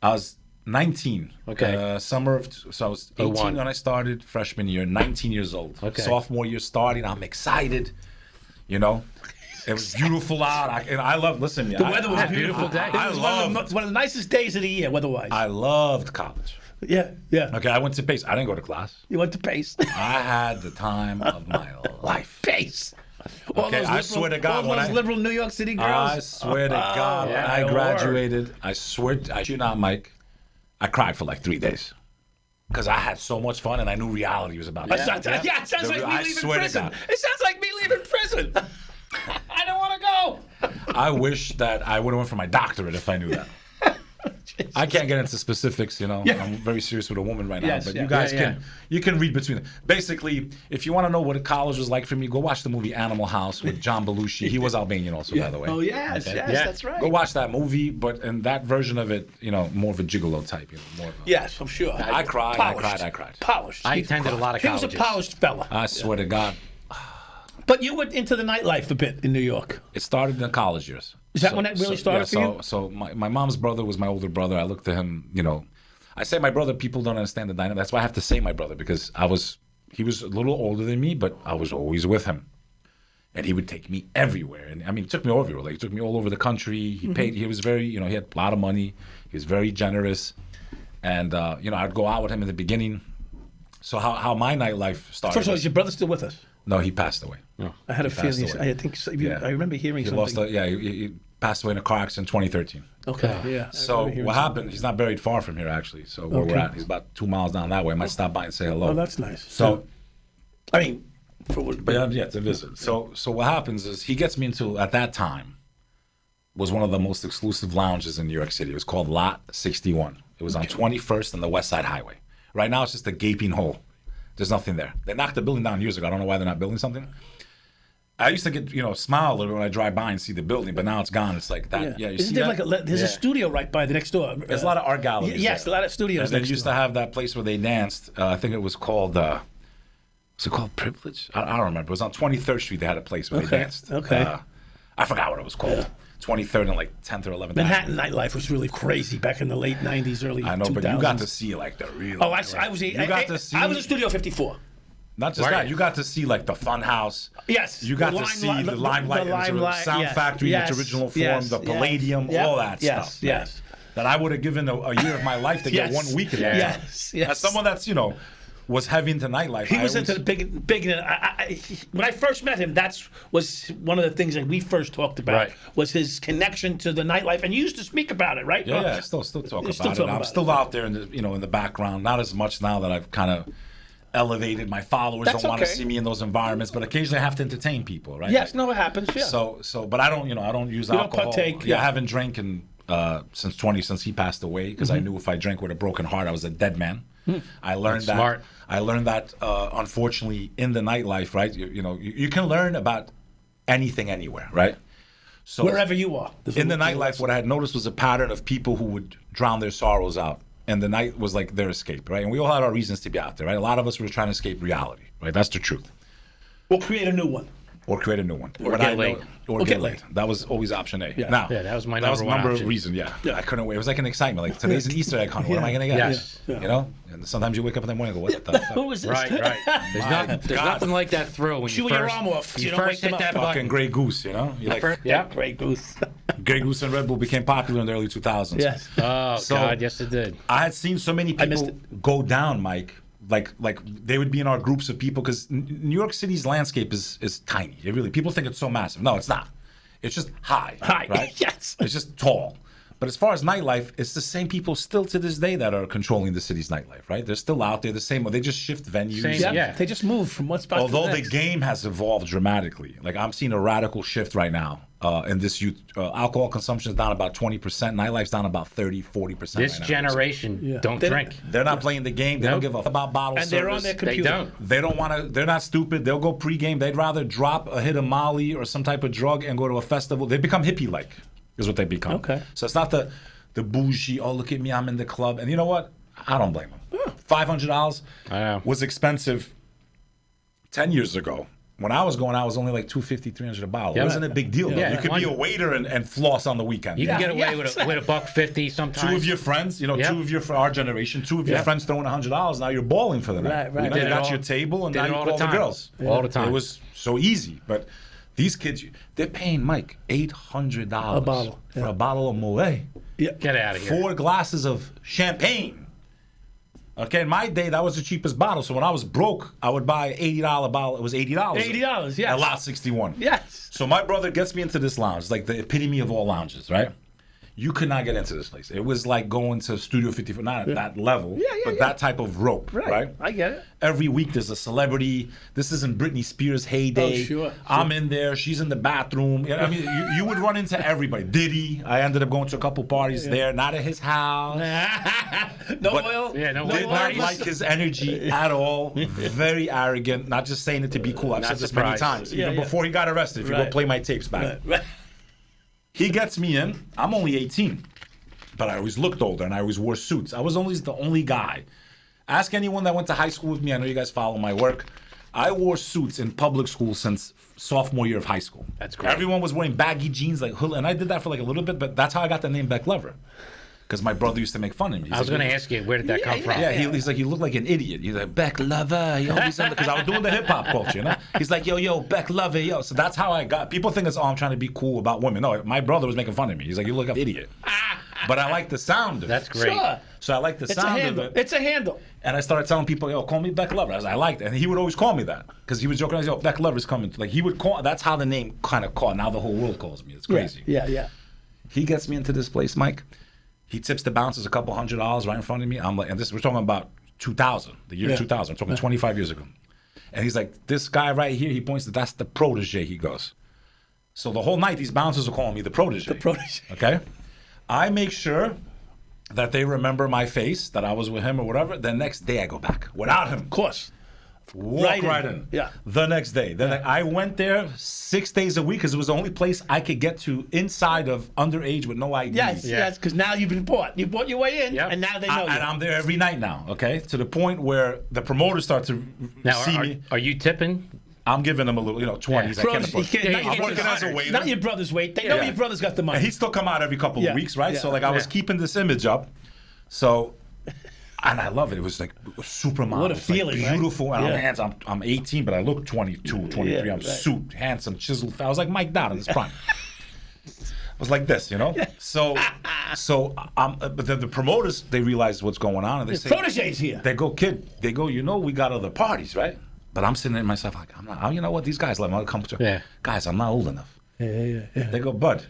I was 19. Okay. Summer of, so I was 18 01. when I started, freshman year, 19 years old. Okay. Sophomore year starting, I'm excited, It was beautiful out. I love, listen, The weather was beautiful day. It was one of the nicest days of the year, weather-wise. I loved college. Yeah. Okay, I went to Pace. I didn't go to class. You went to Pace. I had the time of my life. Pace. Okay, I swear to God, all when those I- liberal New York City girls. I swear to God, when yeah, I Lord. graduated, I swear, I shoot not, Mike, I cried for like 3 days. Because I had so much fun and I knew reality was about to happen. Yeah, it sounds like me I leaving swear to prison. God. It sounds like me leaving prison. I don't want to go. I wish that I would have went for my doctorate if I knew that. I can't get into specifics, I'm very serious with a woman right now, Yes, but yeah. you guys Yeah, you can read between them. Basically, if you want to know what college was like for me, go watch the movie Animal House with John Belushi. He was Albanian also, by the way. Oh, yes, Okay? Yeah. that's right. Go watch that movie, but in that version of it, more of a gigolo type, more of a, Yes, I'm sure. I cried, Polished. I cried. Polished. I attended a lot of He was colleges. a polished fella. I swear to God, But you went into the nightlife a bit in New York. it started in the college years. Is that when it really started for you? So my mom's brother was my older brother. I looked at him, I say my brother, people don't understand the dynamic. That's why I have to say my brother, because he was a little older than me, but I was always with him. And he would take me everywhere. And I mean, he took me everywhere. Like, he took me all over the country. He paid, he was very, he had a lot of money. He was very generous. And, I'd go out with him in the beginning. So how my nightlife started. First of all, is your brother still with us? No, he passed away. I had a passed feeling. away. I think so, Yeah. I remember hearing He something. he passed away in a car accident in 2013. Okay, yeah. I So remember hearing what something. happened? He's not buried far from here, actually. So where we're Okay. at, he's about 2 miles down that way. I might stop by and say hello. Oh, that's nice. So I mean, But yeah, to visit. So what happens is he gets me into, at that time, was one of the most exclusive lounges in New York City. It was called Lot 61. It was on 21st and the West Side Highway. Right now, it's just a gaping hole. There's nothing there. They knocked the building down years ago. I don't know why they're not building something. I used to get, smile a little bit when I drive by and see the building, but now it's gone. It's like that. Yeah, you Isn't see there that? There's a studio right by the next door. There's a lot of art galleries. Yes, there. a lot of studios. And they used to have that place where they danced. I think it was called, was it called Privilege? I don't remember. It was on 23rd Street. They had a place where they danced. Okay. I forgot what it was called. 23rd and like 10th or 11th. Manhattan nightlife was really crazy back in the late 90s, early 2000s. I know, but you got to see like the real. Oh, I was in Studio 54. Not just that, you got to see like the Fun House. Yes. You got to see the Limelight, Sound Factory in its original form, the Palladium, all that stuff. Yes. That I would have given a year of my life to get 1 week of that. Yes. As someone that's, was heavy into nightlife. He was into the big. When I first met him, was one of the things that we first talked about. Was his connection to the nightlife, and you used to speak about it, right? Yeah, still talk about it. I'm still out there in the in the background. Not as much now that I've kind of elevated. My followers don't want to see me in those environments, but occasionally I have to entertain people, right? Yes, no, it happens. Yeah. So, but I don't use alcohol. Don't partake. I haven't drank since he passed away because I knew if I drank with a broken heart, I was a dead man. I learned that. Smart. I learned that unfortunately in the nightlife, right? You can learn about anything anywhere, right? So wherever you are. In the nightlife, what I had noticed was a pattern of people who would drown their sorrows out. And the night was like their escape, right? And we all had our reasons to be out there, right? A lot of us were trying to escape reality, right? That's the truth. Or create a new one. Or create a new one. Or get laid. Or get laid. That was always option A. Yeah. Now, that was my number one option. Reason, yeah. I couldn't wait. It was like an excitement. Like, today's an Easter egg hunt. What am I going to get? Yes. And sometimes you wake up in the morning and go, what the fuck? Who is this? Right. There's nothing like that thrill when Chewing your arm off. You first hit that button. Fucking Grey Goose, You're like, Grey Goose. Grey Goose and Red Bull became popular in the early 2000s. Yes. Oh, God, yes it did. I had seen so many people go down, Mike. Like they would be in our groups of people because New York City's landscape is tiny. People think it's so massive. No, it's not. It's just high. Right? Yes. It's just tall. But as far as nightlife, it's the same people still to this day that are controlling the city's nightlife, right? They're still out there the same way. They just shift venues. They just move from one spot to the next. Although the game has evolved dramatically. Like I'm seeing a radical shift right now in this youth. Alcohol consumption is down about 20%. Nightlife's down about 30-40%. This generation don't drink. They're not playing the game. They don't give a fuck about bottle and service. they're on their computer. They don't. They don't want to. They're not stupid. They'll go pregame. They'd rather drop a hit of Molly or some type of drug and go to a festival. They become hippie-like, is what they become. Okay. So it's not the bougie. Oh, look at me, I'm in the club. And you know what? I don't blame them. $500 was expensive 10 years ago. When I was going, I was only like $250, $300 a bottle. It wasn't a big deal. Yeah, you could be a waiter and floss on the weekend. You can get away with $1.50 sometimes. Two of your friends, two of your our generation, two of your friends throwing $100. Now you're balling for the night. Right. You got your table, and now you call the girls all the time. It was so easy, but these kids, they're paying Mike $800 a bottle for a bottle of Moet. Yeah. Get out of here. 4 glasses of champagne. Okay, in my day, that was the cheapest bottle. So when I was broke, I would buy an $80 bottle. It was $80. $80, yes. At Lot 61. Yes. So my brother gets me into this lounge. It's like the epitome of all lounges, right? You could not get into this place. It was like going to Studio 54, not at that level, but that type of rope, right? I get it. Every week there's a celebrity. This isn't Britney Spears' heyday. Oh, sure. I'm in there. She's in the bathroom. I mean, you would run into everybody. Diddy. I ended up going to a couple parties there, not at his house. No oil. Yeah, no Did oil. not like his energy at all. Very arrogant. Not just saying it to be cool. I've said this many times. Even before he got arrested. If you go play my tapes back. Right. He gets me in. I'm only 18. But I always looked older and I always wore suits. I was always the only guy. Ask anyone that went to high school with me. I know you guys follow my work. I wore suits in public school since sophomore year of high school. That's great. Everyone was wearing baggy jeans like hood, and I did that for like a little bit, but that's how I got the name Beck Lover. Because my brother used to make fun of me. I was going to ask you, where did that come from? Yeah, he's like, you look like an idiot. He's like, Beck Lover. Because I was doing the hip hop culture, He's like, yo, Beck Lover, yo. So that's how I got. People think it's, I'm trying to be cool about women. No, my brother was making fun of me. He's like, you look like an idiot. But I like the sound of it. That's great. Sure. So I like the sound of it. It's a handle. And I started telling people, yo, call me Beck Lover. I liked it. And he would always call me that. Because he was joking, yo, Beck Lover's coming. Like, he would call, that's how the name kind of caught. Now the whole world calls me. It's crazy. Yeah. He gets me into this place, Mike. He tips the bouncers a couple $100 right in front of me. I'm like, and this we're talking about 2000, the year 2000. I'm talking 25 years ago. And he's like, this guy right here, he points to, that's the protege, he goes. So the whole night, these bouncers are calling me the protege. The protege. Okay? I make sure that they remember my face, that I was with him or whatever. The next day, I go back without him. Of course. Walk right in. Yeah. The next day. Then I went there 6 days a week because it was the only place I could get to inside of underage with no ID. Yes, because now you've been bought. You bought your way in, and now they know you. And I'm there every night now, okay? To the point where the promoters start to see me. Are you tipping? I'm giving them a little, 20s. I can't afford. I'm working as a waiter. Not your brother's weight. They know your brother's got the money. And he'd still come out every couple of weeks, right? So, I was keeping this image up. So... And I love it. It was like supermodel. What a feeling, like beautiful. Right? And I'm 18, but I look 22, 23. I'm suit, handsome, chiseled. I was like Mike Dowd in his prime. I was like this, So, but then the promoters, they realize what's going on, and they say, protege's here. They go, kid. They go, we got other parties, right? But I'm sitting there myself like, I'm not. You know what? These guys let me come to. Yeah. Guys, I'm not old enough. Yeah. They go, bud.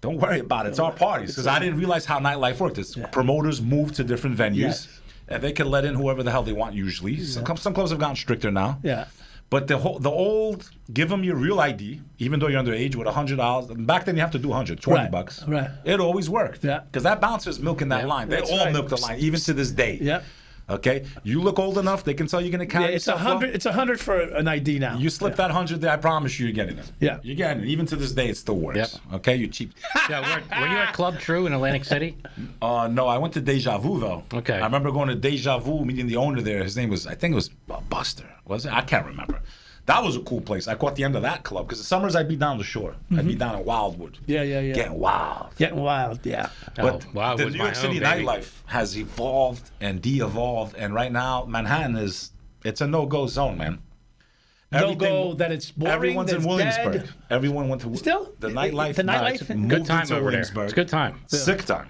Don't worry about it. It's our parties. Because I didn't realize how nightlife worked. Promoters move to different venues. Yes. And they can let in whoever the hell they want usually. Some clubs have gotten stricter now. Yeah. But the old, give them your real ID, even though you're underage, with $100. Back then you have to do $120. Right. It always worked. Yeah. Because that bouncer's milking that line. They all milk the line, even to this day. Yeah. Okay? You look old enough, they can tell you're going to carry it's yourself well. It's $100 for an ID now. You slip that 100 there, I promise you, you're getting it. Yeah. You're getting it. Even to this day, it still works. Yep. Okay? You cheap. Yeah, were you at Club True in Atlantic City? No, I went to Deja Vu, though. Okay. I remember going to Deja Vu, meeting the owner there. His name was, I think it was Buster. Was it? I can't remember. That was a cool place. I caught the end of that club because the summers I'd be down the shore. I'd be down in Wildwood. Yeah. Getting wild. Yeah. But the was New my York City home, baby. nightlife has evolved and de-evolved, and right now Manhattan it's a no-go zone, man. No-go that it's boring. Everyone's in Williamsburg. Dead. Everyone went to Still the nightlife. The nightlife. moved Good time into over there. Williamsburg. It's a good time. Sick time.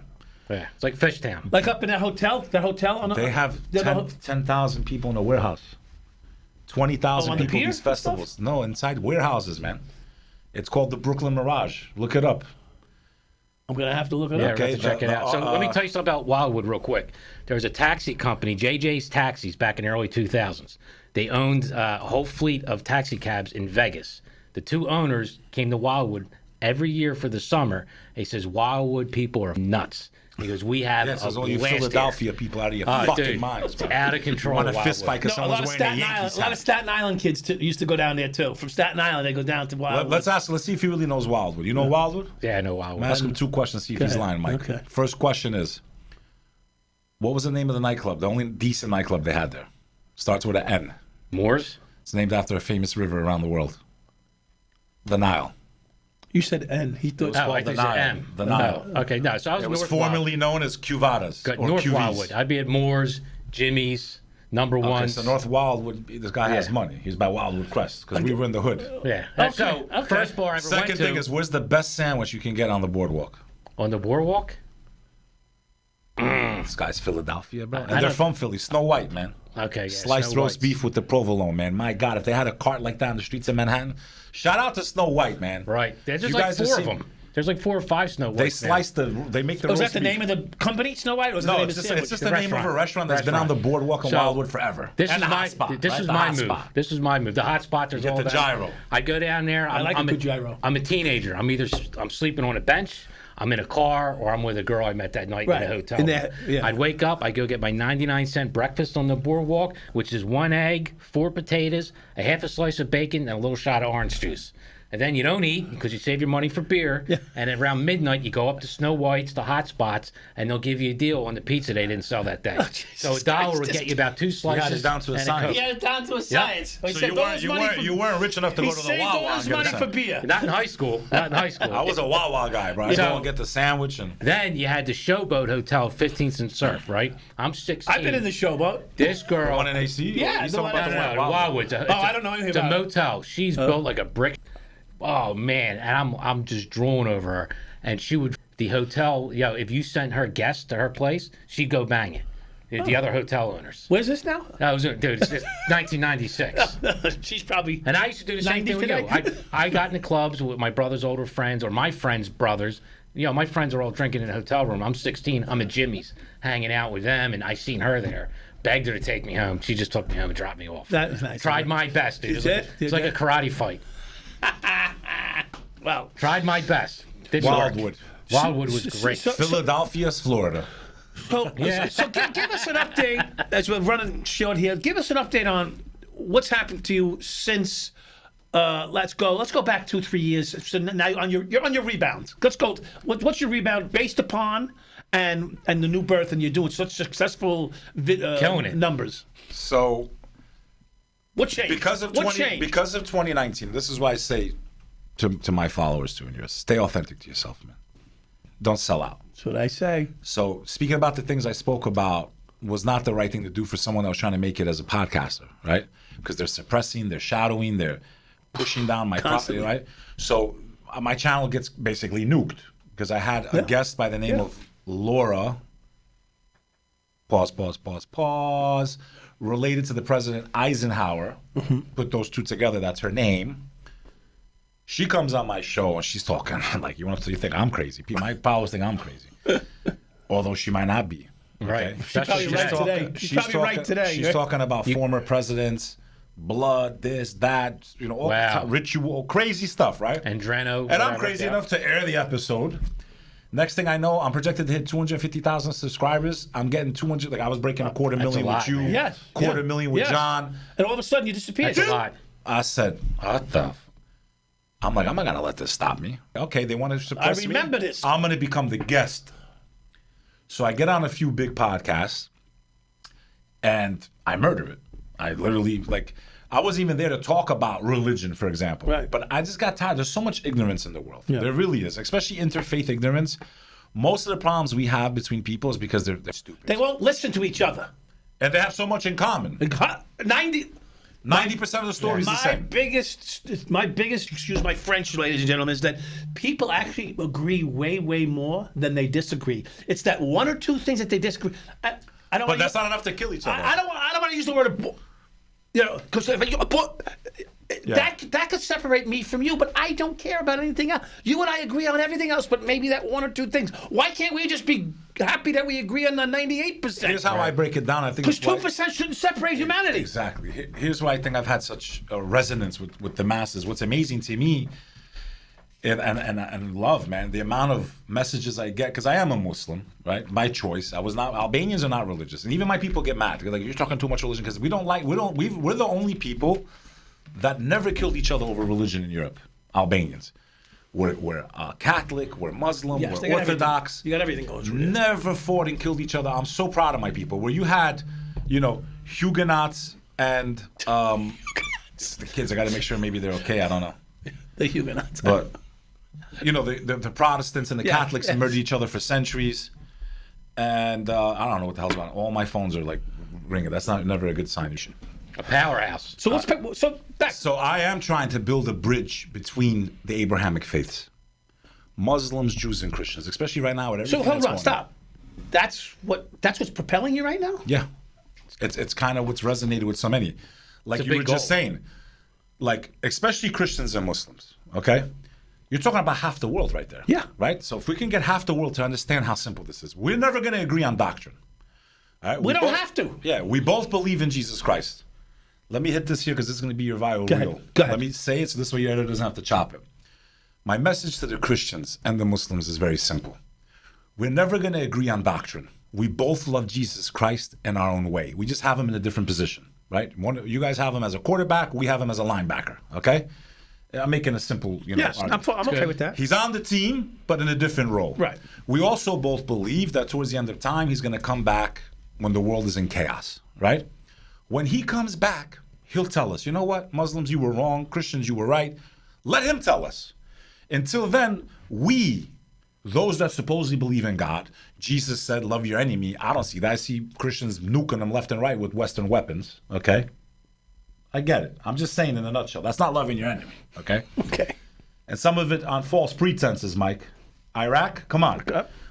Yeah, it's like Fishtown. Like up in that hotel. They have 10,000 people in a warehouse. 20,000 on the people pier these festivals. No, inside warehouses, man. It's called the Brooklyn Mirage. Look it up. I'm gonna have to look it Yeah, up. okay, to check it out. So let me tell you something about Wildwood real quick. There was a taxi company, JJ's Taxis, back in the early 2000s. They owned a whole fleet of taxi cabs in Vegas. The two owners came to Wildwood every year for the summer. He says, Wildwood people are nuts. He goes, we have a all you blast Philadelphia here. people out of your fucking minds, bro. Out of control. You want to fist fight because A lot someone's of wearing Staten a Island. Yankees A lot hat. of Staten Island kids used to go down there too. From Staten Island, they go down to Wildwood. Let's see if he really knows Wildwood. You know Wildwood? Yeah, I know Wildwood. I'm ask him two questions, see if he's lying, Mike. Okay. First question is, what was the name of the nightclub? The only decent nightclub they had there. Starts with an N. Moors? It's named after a famous river around the world. The Nile. You said N. He thought. Oh, I the think it's Nile. M. The Nile. No. Okay, no. So I was It was North formerly known as Cuvadas. Good. Or North QVs. Wildwood. I'd be at Moors, Jimmy's, Number One. Okay, so North Wildwood, this guy has money. He's by Wildwood Crest because we were in the hood. Yeah. So first bar I ever went Second to thing is, where's the best sandwich you can get on the boardwalk? on the boardwalk. This guy's Philadelphia, bro. And they're from Philly. Snow White, man. Okay, yeah, Sliced Snow roast Whites. beef with the provolone, man. My God, if they had a cart like that in the streets of Manhattan, shout out to Snow White, man. Right. There's just You like guys have four of seen- them. There's like 4 or 5 Snow Whites. They slice they make the Was roast that the beef. name of the company, Snow White? Or was it the No, name it's of just, the it's sandwich? just the name of a restaurant that's been on the boardwalk in So, Wildwood forever. This And is the my hot spot, this right? is The my hot move. spot. This is my move. The hot spot. There's You get all the that. gyro. I go down there. I like a good gyro. I'm a teenager. I'm sleeping on a bench. I'm in a car, or I'm with a girl I met that night Right. in a hotel. In that- yeah. I'd wake up. I go get my 99-cent breakfast on the boardwalk, which is 1 egg, 4 potatoes, a half a slice of bacon, and a little shot of orange juice. And then you don't eat because you save your money for beer. Yeah. And around midnight, you go up to Snow White's, the hot spots, and they'll give you a deal on the pizza they didn't sell that day. so $1 Christ, would get you about 2 You slices. got it down to a and science. Coke. He had it down to a science. He So saved all his money for- you weren't rich enough to He go to the saved all Wawa. his and get money a for sandwich. beer. Not in high school. Not in high school. I was a Wawa guy, bro. I So- go and get the sandwich and. Then you had the Showboat Hotel, 15th and Surf, right? I'm 16. I've been in the showboat. This girl. One in AC? Yeah, He's the talking one- about No, the no, Wawa. Wildwood. I don't know anything It's a about it. motel. She's built like a brick. Oh man, and I'm just drawn over her. And she would the hotel. If you sent her guests to her place, she'd go bang it. The other hotel owners. Where's this now? That was dude. It's 1996. She's probably. And I used to do the same 90 thing with you. today. I got in the clubs with my brother's older friends or my friends' brothers. My friends are all drinking in a hotel room. I'm 16. I'm at Jimmy's hanging out with them, and I seen her there. begged her to take me home. She just took me home and dropped me off. That was nice. Tried my best, dude. It's like a karate fight. Well, tried my best. Wildwood was great. Philadelphia, Florida. So give us an update as we're running short here. Give us an update on what's happened to you since. Let's go back 2-3 years. So now you're on your rebound. Let's go. What's your rebound based upon and the new birth, and you're doing such successful killing it numbers. So what changed? Because of 2019. This is why I say to my followers too and yours, stay authentic to yourself, man. Don't sell out. That's what I say. So speaking about the things I spoke about was not the right thing to do for someone that was trying to make it as a podcaster, right? Because they're suppressing, they're shadowing, they're pushing down my property, right? So my channel gets basically nuked because I had a guest by the name of Laura, related to the President Eisenhower. Put those two together, that's her name. She comes on my show and she's talking like, you think I'm crazy. My followers think I'm crazy. Although she might not be. Right. She's probably right today. She's talking about former presidents, blood, this, that, all ritual, crazy stuff, right? And Drano. And I'm crazy enough to air the episode. Next thing I know, I'm projected to hit 250,000 subscribers. I'm getting 200. Like I was breaking a quarter million with you, quarter million with John, and all of a sudden you disappeared. That's a lot. I said, what the? I'm like, I'm not gonna let this stop me. Okay, they want to suppress me. I remember this. I'm gonna become the guest. So I get on a few big podcasts, and I murder it. I literally I wasn't even there to talk about religion, for example. Right. But I just got tired. There's so much ignorance in the world. Yeah. There really is, especially interfaith ignorance. Most of the problems we have between people is because they're stupid. They won't listen to each other. And they have so much in common. 90% of the story is the same. My biggest, excuse my French, ladies and gentlemen, is that people actually agree way, way more than they disagree. It's that one or two things that they disagree. I don't. But that's not enough to kill each other. I don't want to use the word, because that could separate me from you. But I don't care about anything else. You and I agree on everything else, but maybe that one or two things. Why can't we just be happy that we agree on the 98%? Here's how I break it down. I think because 2% shouldn't separate humanity. Exactly. Here's why I think I've had such a resonance with the masses. What's amazing to me, and love, man, the amount of messages I get, because I am a Muslim, right? By choice. Albanians are not religious, and even my people get mad. They're like, you're talking too much religion because we're the only people that never killed each other over religion in Europe. Albanians. We're Catholic, we're Muslim, we're Orthodox. You got everything going through. Never fought and killed each other. I'm so proud of my people. Where you had, Huguenots and the kids, I got to make sure maybe they're okay. I don't know. The Huguenots. But, the Protestants and the Catholics murdered each other for centuries. And I don't know what the hell's going on. All my phones are ringing. That's never a good sign. A powerhouse. So I am trying to build a bridge between the Abrahamic faiths, Muslims, Jews, and Christians, especially right now with everything. So hold on, stop. That's what's propelling you right now? Yeah, it's kind of what's resonated with so many, like you were just saying, especially Christians and Muslims. Okay, you're talking about half the world right there. Yeah. Right. So if we can get half the world to understand how simple this is, we're never going to agree on doctrine. All right? We don't have to. Yeah, we both believe in Jesus Christ. Let me hit this here because this is going to be your viral reel. Go ahead. Let me say it so this way your editor doesn't have to chop it. My message to the Christians and the Muslims is very simple. We're never going to agree on doctrine. We both love Jesus Christ in our own way. We just have him in a different position, right? You guys have him as a quarterback. We have him as a linebacker, okay? I'm making a simple, Yes, I'm okay with that. He's on the team, but in a different role. Right. We also both believe that towards the end of time, he's going to come back when the world is in chaos, right? When he comes back, he'll tell us, you know what, Muslims, you were wrong. Christians, you were right. Let him tell us. Until then, those that supposedly believe in God, Jesus said, love your enemy. I don't see that. I see Christians nuking them left and right with Western weapons, okay? I get it. I'm just saying in a nutshell. That's not loving your enemy, okay? Okay. And some of it on false pretenses, Mike. Iraq, come on.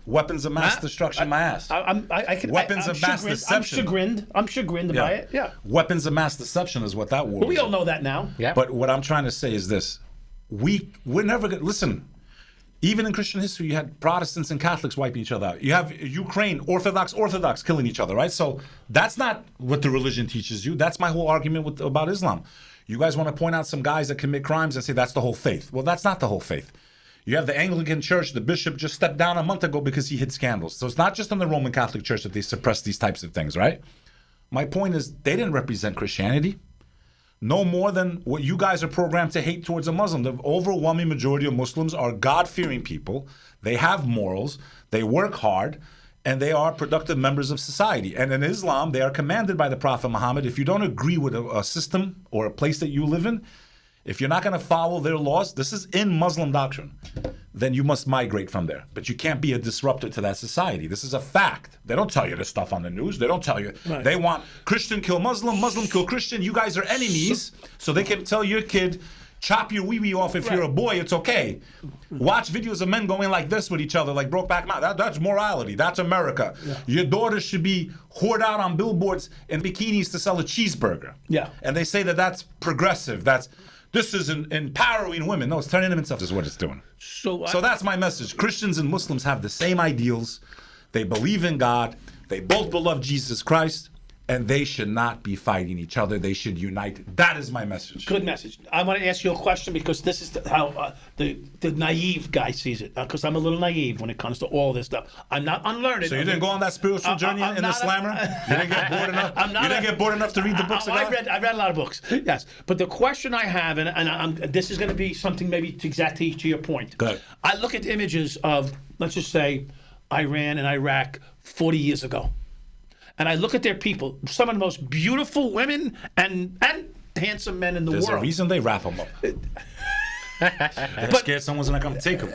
Weapons of mass destruction, my ass. Weapons of mass deception. I'm chagrined by it. Yeah. Weapons of mass deception is what that war. We all know that now. Yeah. But what I'm trying to say is this: we're never gonna listen. Even in Christian history, you had Protestants and Catholics wiping each other out. You have Ukraine, Orthodox killing each other, right? So that's not what the religion teaches you. That's my whole argument about Islam. You guys want to point out some guys that commit crimes and say that's the whole faith. Well, that's not the whole faith. You have the Anglican Church, the bishop just stepped down a month ago because he hid scandals. So it's not just in the Roman Catholic Church that they suppress these types of things, right? My point is they didn't represent Christianity. No more than what you guys are programmed to hate towards a Muslim. The overwhelming majority of Muslims are God-fearing people. They have morals. They work hard. And they are productive members of society. And in Islam, they are commanded by the Prophet Muhammad, if you don't agree with a system or a place that you live in, if you're not going to follow their laws, this is in Muslim doctrine, then you must migrate from there. But you can't be a disruptor to that society. This is a fact. They don't tell you this stuff on the news. They don't tell you. Right. They want Christian kill Muslim, Muslim kill Christian. You guys are enemies. So they can tell your kid, chop your wee-wee off if you're a boy, it's okay. Watch videos of men going like this with each other, like Brokeback Mountain. That's morality. That's America. Yeah. Your daughter should be whored out on billboards in bikinis to sell a cheeseburger. Yeah. And they say that that's progressive. This is empowering women. No, it's turning them into stuff is what it's doing. So that's my message. Christians and Muslims have the same ideals. They believe in God. They both love Jesus Christ. And they should not be fighting each other. They should unite. That is my message. Good message. I want to ask you a question because this is how the naive guy sees it. Because I'm a little naive when it comes to all this stuff. I'm not unlearned. So you didn't go on that spiritual journey in the slammer? You didn't get bored enough? You didn't get bored enough to read the books? I read a lot of books, yes. But the question I have, and this is going to be something maybe exactly to your point. Good. I look at images of, let's just say, Iran and Iraq 40 years ago. And I look at their people, some of the most beautiful women and handsome men in the world. There's a reason they wrap them up. They're scared someone's going to come take them.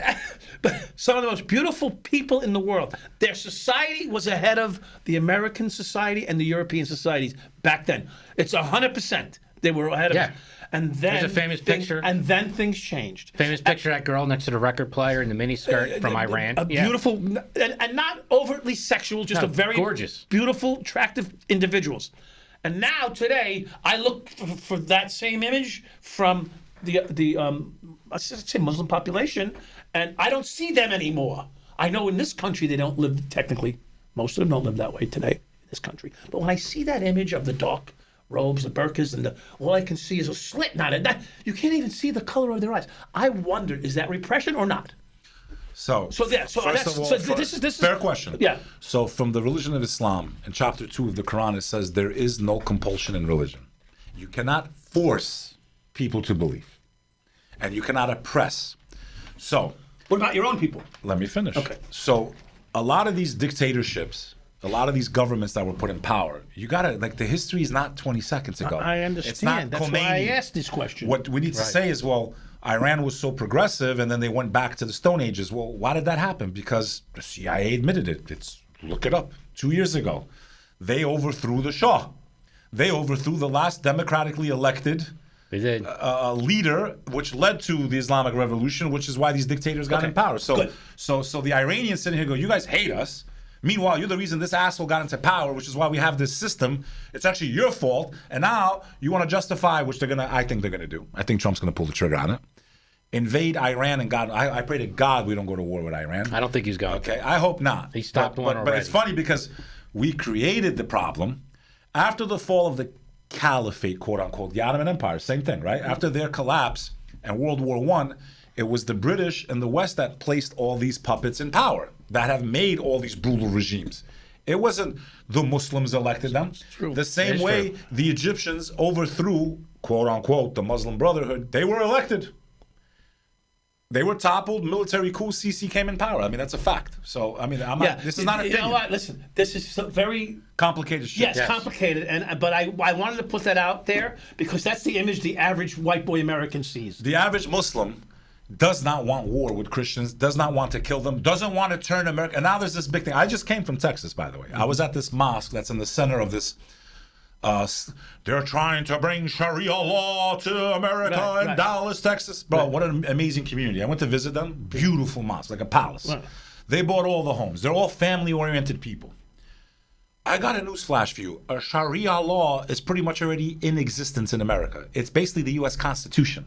But some of the most beautiful people in the world. Their society was ahead of the American society and the European societies back then. It's 100%. They were ahead of us. And then there's a famous picture. And then things changed. Famous picture of that girl next to the record player in the miniskirt from Iran. A beautiful, and not overtly sexual, just a very gorgeous, beautiful, attractive individuals. And now today, I look for that same image from the let's say Muslim population, and I don't see them anymore. I know in this country they don't live technically. Most of them don't live that way today in this country. But when I see that image of the dark robes, the burqas, and all I can see is a slit. You can't even see the color of their eyes. I wonder, is that repression or not? First of all, this is fair question. Yeah. So from the religion of Islam, in chapter 2 of the Quran, it says there is no compulsion in religion. You cannot force people to believe, and you cannot oppress. So, what about your own people? Let me finish. Okay. So, a lot of these dictatorships, a lot of these governments that were put in power, you gotta, the history is not 20 seconds ago. I understand. It's not That's Khomeini. why I asked this question. What we need to say is, well, Iran was so progressive and then they went back to the Stone Ages. Well, why did that happen? Because the CIA admitted it. Look it up. 2 years ago, they overthrew the Shah. They overthrew the last democratically elected leader, which led to the Islamic Revolution, which is why these dictators got in power. So the Iranians sitting here go, you guys hate us. Meanwhile, you're the reason this asshole got into power, which is why we have this system. It's actually your fault. And now you want to justify, which I think they're going to do. I think Trump's going to pull the trigger on it. Invade Iran and God. I pray to God we don't go to war with Iran. I don't think he's going. Okay, I hope not. He stopped one already. But it's funny because we created the problem after the fall of the caliphate, quote unquote, the Ottoman Empire. Same thing, right? After their collapse and World War I, it was the British and the West that placed all these puppets in power that have made all these brutal regimes. It wasn't the Muslims elected them. The same way the Egyptians overthrew, quote unquote, the Muslim Brotherhood. They were elected. They were toppled, military coup, Sisi came in power. I mean, that's a fact. So, I mean, this is not an opinion. You know what? Listen, this is very complicated shit. Yes, complicated. But I wanted to put that out there because that's the image the average white boy American sees. The average Muslim does not want war with Christians, does not want to kill them, doesn't want to turn America. And now there's this big thing. I just came from Texas, by the way. I was at this mosque that's in the center of this. They're trying to bring Sharia law to America in Dallas, Texas. Bro, what an amazing community. I went to visit them. Beautiful mosque, like a palace. Right. They bought all the homes. They're all family-oriented people. I got a news flash for you. A Sharia law is pretty much already in existence in America. It's basically the U.S. Constitution.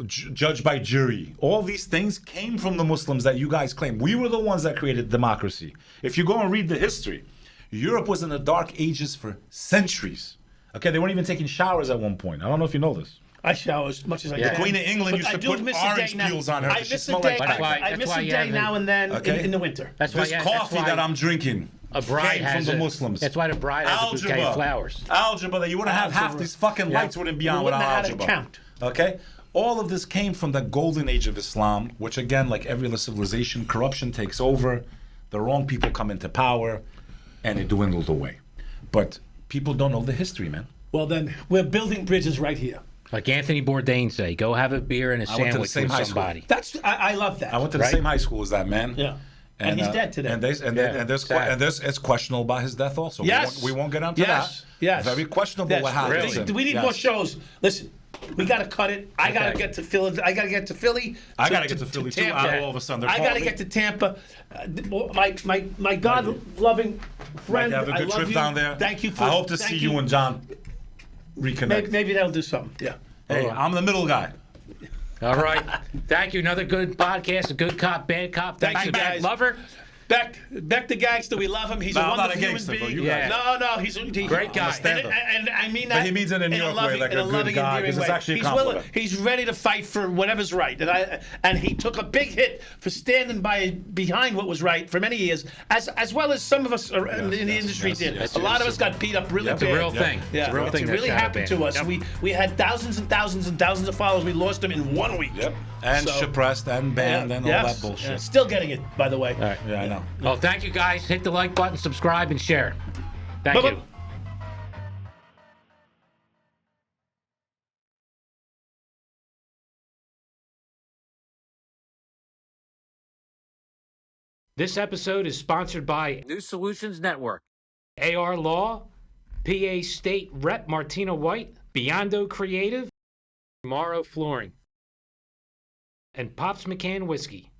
judged by jury. All these things came from the Muslims that you guys claim. We were the ones that created democracy. If you go and read the history, Europe was in the Dark Ages for centuries. Okay, they weren't even taking showers at one point. I don't know if you know this. I shower as much as I can. The Queen of England used to put orange peels on her. I miss a day, I miss a day now and then in the winter. That's why this coffee that I'm drinking came from the Muslims. That's why the bride has a bouquet of flowers. Algebra, that you wouldn't have half these fucking lights wouldn't be on without algebra. Count. Okay? All of this came from the golden age of Islam, which again, like every other civilization, corruption takes over, the wrong people come into power, and it dwindled away. But people don't know the history, man. Well, then, we're building bridges right here. Like Anthony Bourdain say, go have a beer and a sandwich with somebody. I love that. I went to the same high school as that man. Yeah. And he's dead today. And it's questionable about his death also. Yes. We won't get onto that. Yes. Very questionable what happened. Really? We need more shows. Listen, we got to cut it. I got to get to Philly. I got to get to Philly. I got to get to Philly too. All of a sudden, I got to get to Tampa. My God-loving friend. Have a good trip down there. Thank you. I hope to see you and John reconnect. Maybe that'll do something. Yeah. Hey, I'm the middle guy. All right. Thank you. Another good podcast. A good cop, bad cop. Thank you, guys. Lover. Beck the gangster, we love him. He's a wonderful human being. No, he's a great guy. And I mean that. But he means it in New York way, like a good guy, because it's actually a compliment. He's ready to fight for whatever's right, and he took a big hit for standing behind what was right for many years, as well as some of us in the industry did. A lot of us got beat up really bad. It's a real thing. Yeah, it's a real thing. It really happened to us. We had thousands and thousands and thousands of followers. We lost them in 1 week. Yep. And suppressed and banned and all that bullshit. Yeah. Still getting it, by the way. All right. Yeah, I know. Well, thank you guys. Hit the like button, subscribe, and share. Thank you. This episode is sponsored by New Solutions Network, AR Law, PA State Rep Martina White, Biondo Creative, Morrow Flooring, and Pops McCann Whiskey.